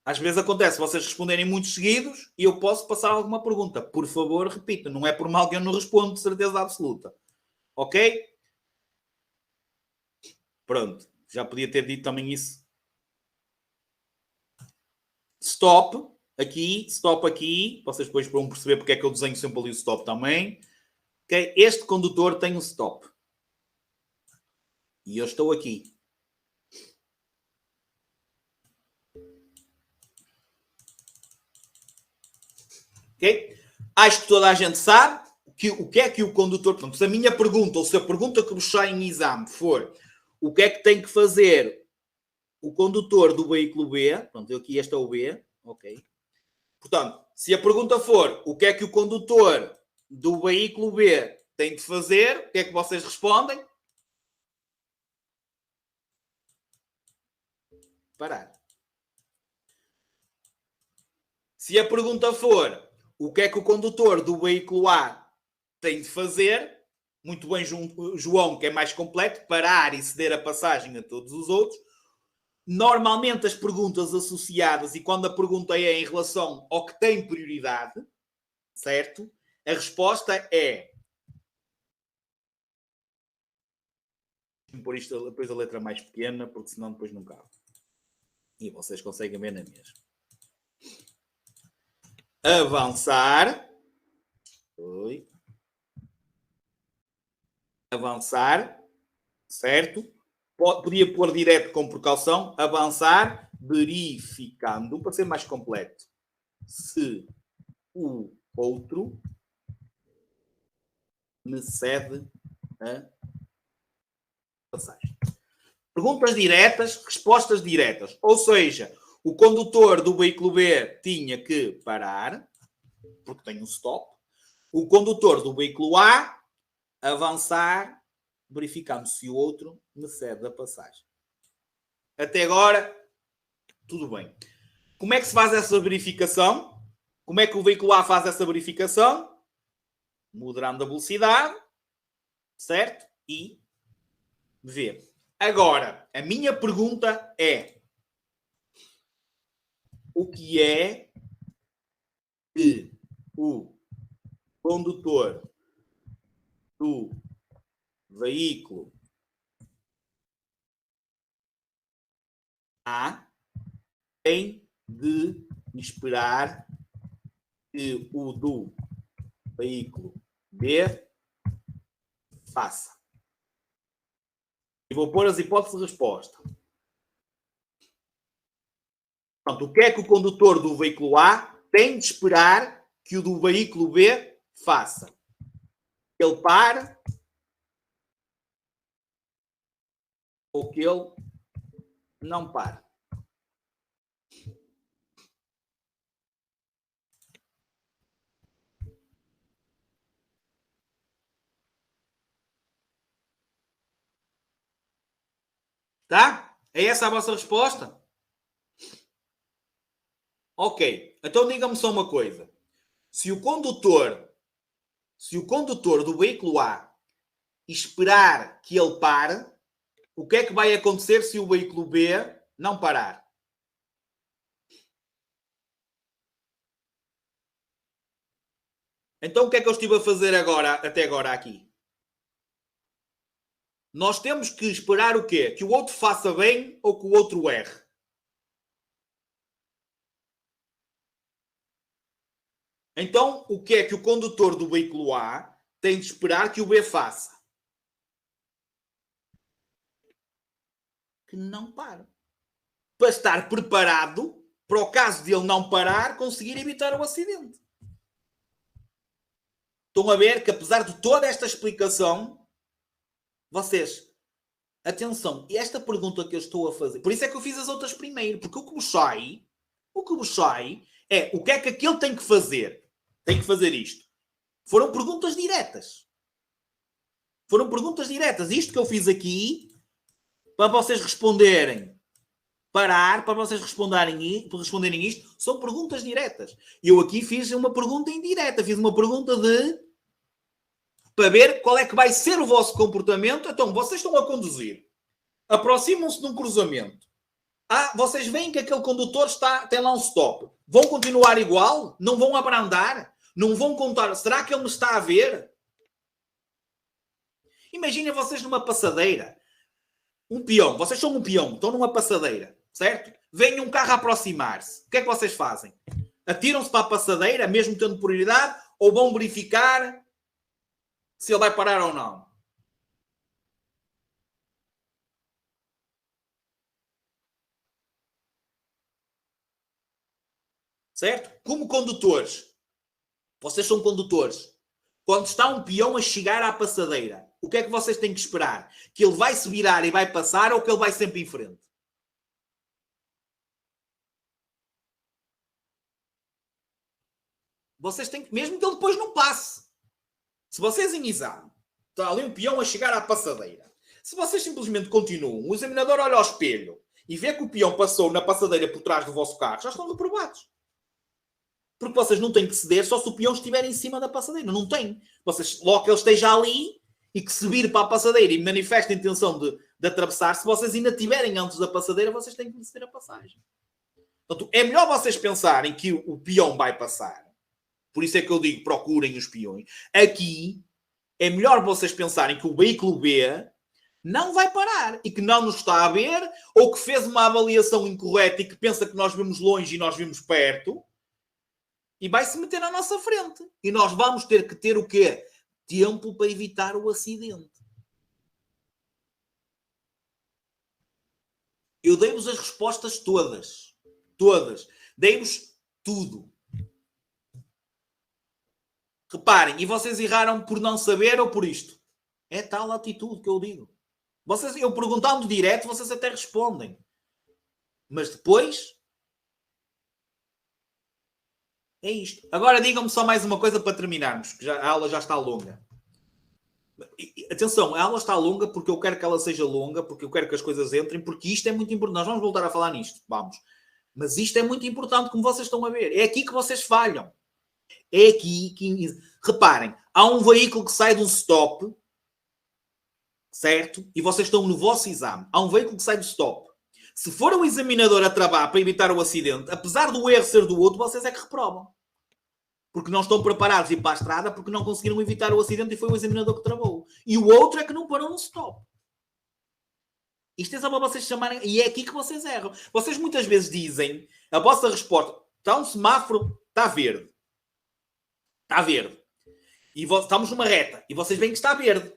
às vezes acontece vocês responderem muitos seguidos e eu posso passar alguma pergunta. Por favor, repita. Não é por mal que eu não respondo, de certeza absoluta. Ok? Pronto. Já podia ter dito também isso. Stop. Aqui. Stop aqui. Vocês depois vão perceber porque é que eu desenho sempre ali o stop também. Okay? Este condutor tem um stop. E eu estou aqui. Okay? Acho que toda a gente sabe o que é que o condutor... Portanto, se a minha pergunta, ou se a pergunta que vos sai em exame for o que é que tem que fazer o condutor do veículo B, pronto, aqui este é o B, ok. Portanto, se a pergunta for o que é que o condutor do veículo B tem de fazer, o que é que vocês respondem? Parar. Se a pergunta for o que é que o condutor do veículo A tem de fazer, muito bem, João, que é mais completo, parar e ceder a passagem a todos os outros. Normalmente as perguntas associadas, e quando a pergunta é em relação ao que tem prioridade, certo? A resposta é... Vou pôr isto depois a letra mais pequena, porque senão depois não cabe. E vocês conseguem ver na mesma. Avançar. Oi. Avançar. Certo? Podia pôr direto com precaução. Avançar, verificando, para ser mais completo, se o outro me cede a passagem. Perguntas diretas, respostas diretas. Ou seja, o condutor do veículo B tinha que parar, porque tem um stop. o condutor do veículo A avançar, verificando se o outro me cede a passagem. Até agora, tudo bem. Como é que se faz essa verificação? Como é que o veículo A faz essa verificação? Moderando a velocidade, certo? E vê. Agora, a minha pergunta é: o que é que o condutor do veículo A tem de esperar que o do veículo B faça? E vou pôr as hipóteses de resposta. Portanto, o que é que o condutor do veículo A tem de esperar que o do veículo B faça? Que ele pare ou que ele não pare? Tá? É essa a vossa resposta? Ok. Então diga-me só uma coisa. Se o condutor do veículo A esperar que ele pare, o que é que vai acontecer se o veículo B não parar? Então o que é que eu estive a fazer até agora aqui? Nós temos que esperar o quê? Que o outro faça bem ou que o outro erre? Então, o que é que o condutor do veículo A tem de esperar que o B faça? Que não pare. Para estar preparado, para o caso de ele não parar, conseguir evitar o acidente. Estão a ver que, apesar de toda esta explicação, vocês, atenção, esta pergunta que eu estou a fazer, por isso é que eu fiz as outras primeiro, porque o que vos sai é o que é que aquele tem que fazer. Tem que fazer isto. Foram perguntas diretas. Foram perguntas diretas. Isto que eu fiz aqui, para vocês responderem, parar, para vocês responderem isto, são perguntas diretas. Eu aqui fiz uma pergunta indireta. Fiz uma pergunta para ver qual é que vai ser o vosso comportamento. Então, vocês estão a conduzir. Aproximam-se de um cruzamento. Vocês veem que aquele condutor tem lá um stop. Vão continuar igual? Não vão abrandar? Não vão contar? Será que ele me está a ver? Imaginem vocês numa passadeira. Um peão. Vocês são um peão. Estão numa passadeira. Certo? Vem um carro a aproximar-se. O que é que vocês fazem? Atiram-se para a passadeira, mesmo tendo prioridade, ou vão verificar se ele vai parar ou não? Certo? Como condutores. Vocês são condutores. Quando está um peão a chegar à passadeira, o que é que vocês têm que esperar? Que ele vai se virar e vai passar ou que ele vai sempre em frente? Vocês têm que, mesmo que ele depois não passe. Se vocês em exame, está ali um peão a chegar à passadeira. Se vocês simplesmente continuam, o examinador olha ao espelho e vê que o peão passou na passadeira por trás do vosso carro, já estão reprovados. Porque vocês não têm que ceder só se o peão estiver em cima da passadeira. Não tem. Vocês, logo que ele esteja ali e que se vire para a passadeira e manifeste a intenção de atravessar, se vocês ainda estiverem antes da passadeira, vocês têm que lhe ceder a passagem. Portanto, é melhor vocês pensarem que o peão vai passar. Por isso é que eu digo, procurem os peões. Aqui, é melhor vocês pensarem que o veículo B não vai parar e que não nos está a ver ou que fez uma avaliação incorreta e que pensa que nós vimos longe e nós vimos perto e vai se meter à nossa frente. E nós vamos ter que ter o quê? Tempo para evitar o acidente. Eu dei-vos as respostas todas. Todas. Dei-vos tudo. Reparem, e vocês erraram por não saber ou por isto? É tal atitude que eu digo. Eu perguntando direto, vocês até respondem. Mas depois É isto. Agora digam-me só mais uma coisa para terminarmos, que a aula já está longa. Atenção, a aula está longa porque eu quero que ela seja longa, porque eu quero que as coisas entrem, porque isto é muito importante. Nós vamos voltar a falar nisto, vamos. Mas isto é muito importante, como vocês estão a ver. É aqui que vocês falham. É aqui que... Reparem, há um veículo que sai de um stop, certo? E vocês estão no vosso exame. Há um veículo que sai do stop. Se for o examinador a travar para evitar o acidente, apesar do erro ser do outro, vocês é que reprovam. Porque não estão preparados a ir para a estrada porque não conseguiram evitar o acidente e foi o examinador que travou. E o outro é que não parou no stop. Isto é só para vocês chamarem... E é aqui que vocês erram. Vocês muitas vezes dizem... A vossa resposta... Está um semáforo... Está verde. Está verde. E estamos numa reta. E vocês veem que está verde.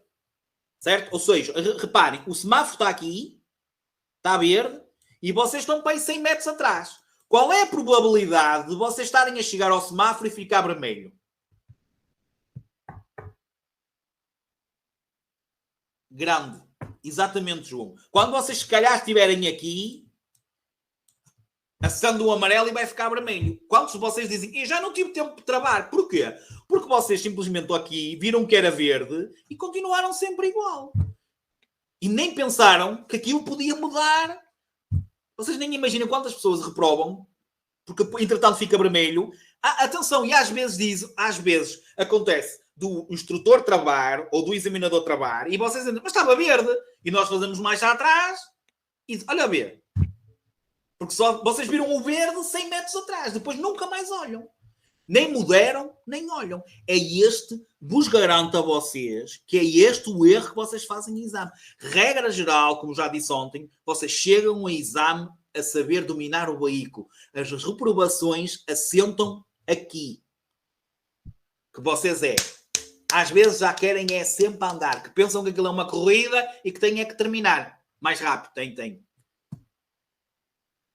Certo? Ou seja, reparem. O semáforo está aqui. Está verde. E vocês estão para aí 100 metros atrás. Qual é a probabilidade de vocês estarem a chegar ao semáforo e ficar vermelho? Grande. Exatamente, João. Quando vocês, se calhar, estiverem aqui, acendam o amarelo e vai ficar vermelho. Quantos de vocês dizem, eu já não tive tempo de travar? Porquê? Porque vocês simplesmente aqui viram que era verde e continuaram sempre igual. E nem pensaram que aquilo podia mudar. Vocês nem imaginam quantas pessoas reprovam porque, entretanto, fica vermelho. Atenção, e às vezes acontece do instrutor travar ou do examinador travar e vocês dizem, mas estava verde. E nós fazemos mais atrás e olha a ver. Porque só vocês viram o verde 100 metros atrás. Depois nunca mais olham. Nem moderam, nem olham. É este, vos garanto a vocês, que é este o erro que vocês fazem em exame. Regra geral, como já disse ontem, vocês chegam ao exame a saber dominar o veículo. As reprovações assentam aqui. Que vocês às vezes já querem sempre andar. Que pensam que aquilo é uma corrida e que têm que terminar. Mais rápido, tem.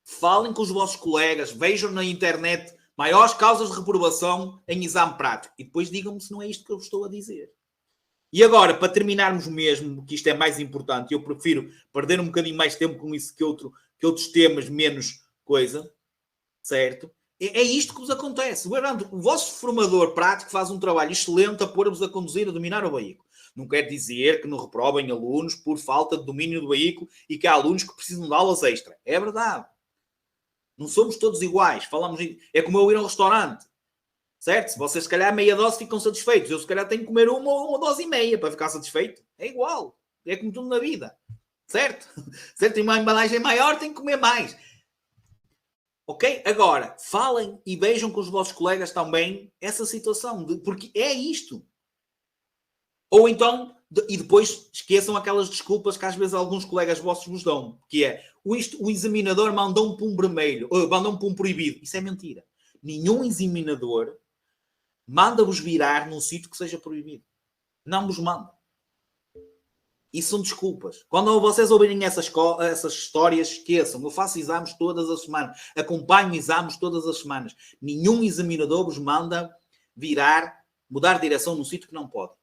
Falem com os vossos colegas, vejam na internet maiores causas de reprovação em exame prático. E depois digam-me se não é isto que eu estou a dizer. E agora, para terminarmos mesmo, que isto é mais importante, eu prefiro perder um bocadinho mais tempo com isso que outros temas, menos coisa, certo? É isto que vos acontece. O vosso formador prático faz um trabalho excelente a pôr-vos a conduzir, a dominar o veículo. Não quer dizer que não reprovem alunos por falta de domínio do veículo e que há alunos que precisam de aulas extra. É verdade. Não somos todos iguais. É como eu ir a um restaurante. Certo? Se vocês, se calhar, meia dose ficam satisfeitos. Eu, se calhar, tenho que comer uma dose e meia para ficar satisfeito. É igual. É como tudo na vida. Certo? Certo? Tem uma embalagem maior, tem que comer mais. Ok? Agora, falem e vejam com os vossos colegas também essa situação. Porque é isto. Ou então, e depois esqueçam aquelas desculpas que às vezes alguns colegas vossos vos dão. Que é, o examinador mandou-me para um vermelho. Mandou-me para um proibido. Isso é mentira. Nenhum examinador manda-vos virar num sítio que seja proibido. Não vos manda. Isso são desculpas. Quando vocês ouvirem essas histórias, esqueçam. Eu faço exames todas as semanas. Acompanho exames todas as semanas. Nenhum examinador vos manda virar, mudar de direção num sítio que não pode.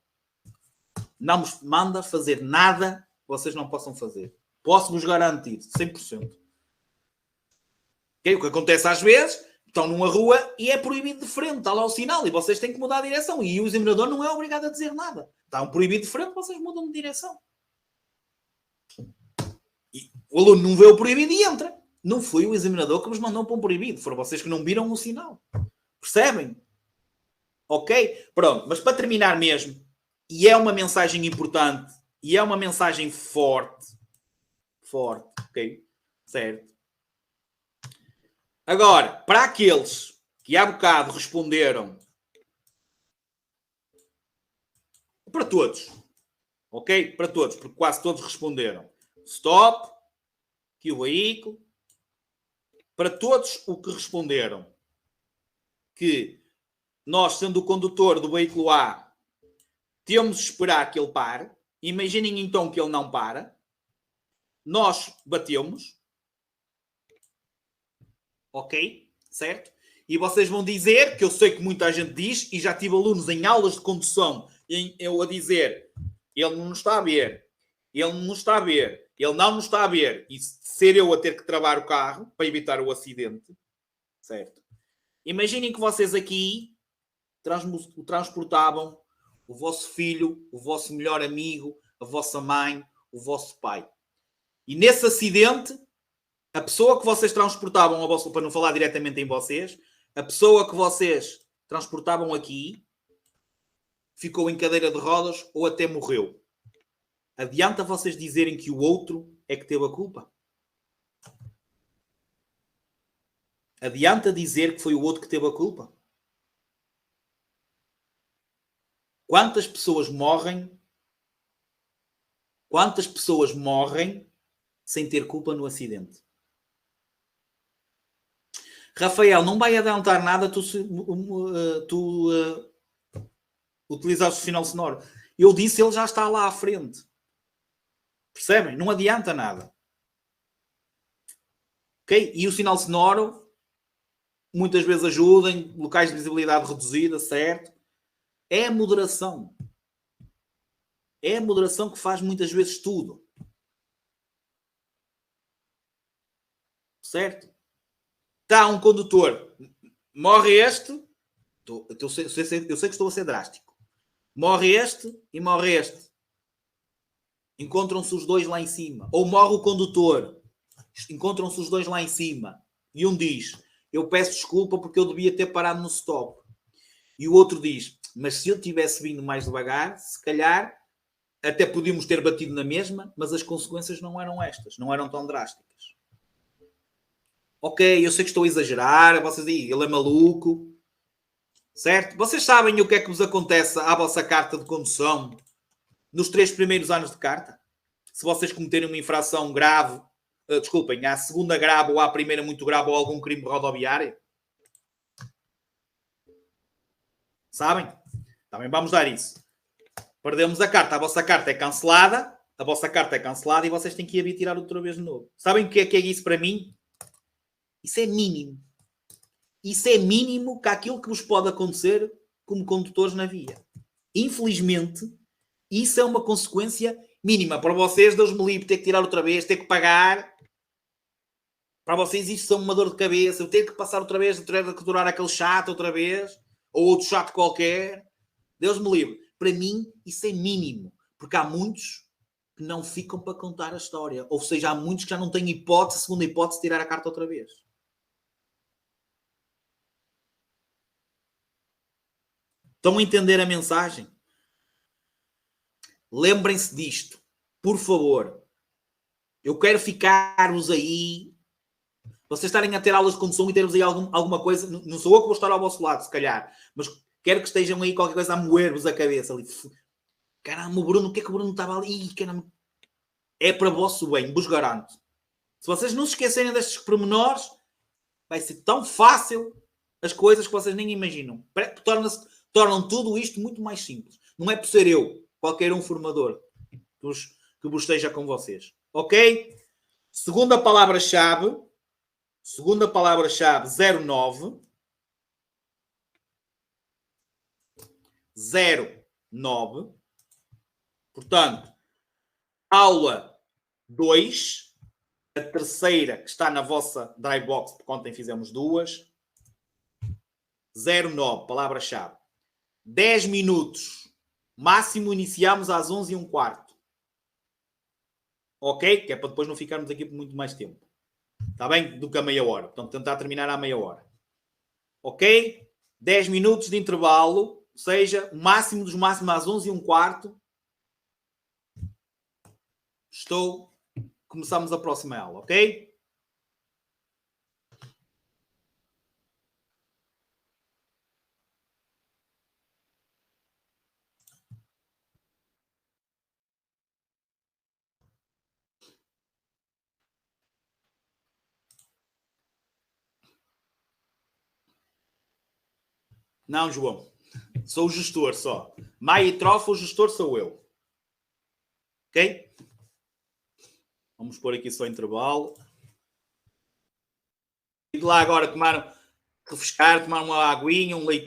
Não vos manda fazer nada que vocês não possam fazer. Posso-vos garantir, 100%. Okay? O que acontece às vezes, estão numa rua e é proibido de frente. Está lá o sinal e vocês têm que mudar de direção. E o examinador não é obrigado a dizer nada. Está um proibido de frente, vocês mudam de direção. E o aluno não vê o proibido e entra. Não foi o examinador que vos mandou para um proibido. Foram vocês que não viram o sinal. Percebem? Ok? Pronto. Mas para terminar mesmo, e é uma mensagem importante, e é uma mensagem forte, ok? Certo? Agora, para aqueles que há bocado responderam, para todos, ok? Para todos, porque quase todos responderam. Stop, que o veículo. Para todos o que responderam, que nós, sendo o condutor do veículo A, temos de esperar que ele pare. Imaginem então que ele não para. Nós batemos. Ok? Certo? E vocês vão dizer, que eu sei que muita gente diz, e já tive alunos em aulas de condução, eu a dizer, ele não nos está a ver. Ele não nos está a ver. Ele não nos está a ver. E ser eu a ter que travar o carro para evitar o acidente. Certo? Imaginem que vocês aqui transportavam o vosso filho, o vosso melhor amigo, a vossa mãe, o vosso pai. E nesse acidente, a pessoa que vocês transportavam, para não falar diretamente em vocês, a pessoa que vocês transportavam aqui ficou em cadeira de rodas ou até morreu. Adianta vocês dizerem que o outro é que teve a culpa? Adianta dizer que foi o outro que teve a culpa? Quantas pessoas morrem? Quantas pessoas morrem sem ter culpa no acidente? Rafael, não vai adiantar nada tu utilizares o sinal sonoro. Eu disse, ele já está lá à frente. Percebem? Não adianta nada. Ok? E o sinal sonoro muitas vezes ajuda em locais de visibilidade reduzida, certo? É a moderação. É a moderação que faz muitas vezes tudo. Certo? Está um condutor, morre este, eu sei que estou a ser drástico. Morre este e morre este. Encontram-se os dois lá em cima. Ou morre o condutor, encontram-se os dois lá em cima. E um diz, eu peço desculpa porque eu devia ter parado no stop. E o outro diz, mas se eu tivesse vindo mais devagar, se calhar até podíamos ter batido na mesma, mas as consequências não eram estas, não eram tão drásticas. Ok, eu sei que estou a exagerar, vocês dizem, ele é maluco, certo? Vocês sabem o que é que vos acontece à vossa carta de condução nos 3 primeiros anos de carta? Se vocês cometerem uma infração grave, desculpem, à segunda grave ou à primeira muito grave ou algum crime rodoviário? Sabem? Também vamos dar isso. Perdemos a carta, a vossa carta é cancelada, e vocês têm que ir tirar outra vez de novo. Sabem o que é isso para mim? Isso é mínimo. Isso é mínimo que aquilo que vos pode acontecer como condutores na via. Infelizmente, isso é uma consequência mínima. Para vocês, Deus me livre, ter que tirar outra vez, ter que pagar. Para vocês, isto é uma dor de cabeça. Eu ter que passar outra vez, ter que durar aquele chato outra vez, ou outro chato qualquer. Deus me livre. Para mim, isso é mínimo. Porque há muitos que não ficam para contar a história. Ou seja, há muitos que já não têm hipótese, segunda hipótese, de tirar a carta outra vez. Estão a entender a mensagem? Lembrem-se disto. Por favor. Eu quero ficar-vos aí. Vocês estarem a ter aulas de condução e ter-vos aí alguma coisa. Não sou eu que vou estar ao vosso lado, se calhar. Mas quero que estejam aí qualquer coisa a moer-vos a cabeça. Ali. Caramba, o Bruno, o que é que o Bruno estava ali? Ih, caramba. É para vosso bem, vos garanto. Se vocês não se esquecerem destes pormenores, vai ser tão fácil as coisas que vocês nem imaginam. Tornam tudo isto muito mais simples. Não é por ser eu, qualquer um formador que vos esteja com vocês. Ok? Segunda palavra-chave 09. 09. Portanto, aula 2. A terceira que está na vossa dry box, porque ontem fizemos 2. 09, palavra-chave. 10 minutos. Máximo iniciamos às 11h15. Ok? Que é para depois não ficarmos aqui por muito mais tempo. Está bem? Do que a meia hora. Portanto, tentar terminar à meia hora. Ok? 10 minutos de intervalo. Ou seja, o máximo dos máximos às 11h15. Começamos a próxima aula. Ok? Não, João. Sou o gestor só. Maia e Trofa, o gestor sou eu. Ok? Vamos pôr aqui só intervalo. E de lá agora refrescar, tomar uma aguinha, um leitinho.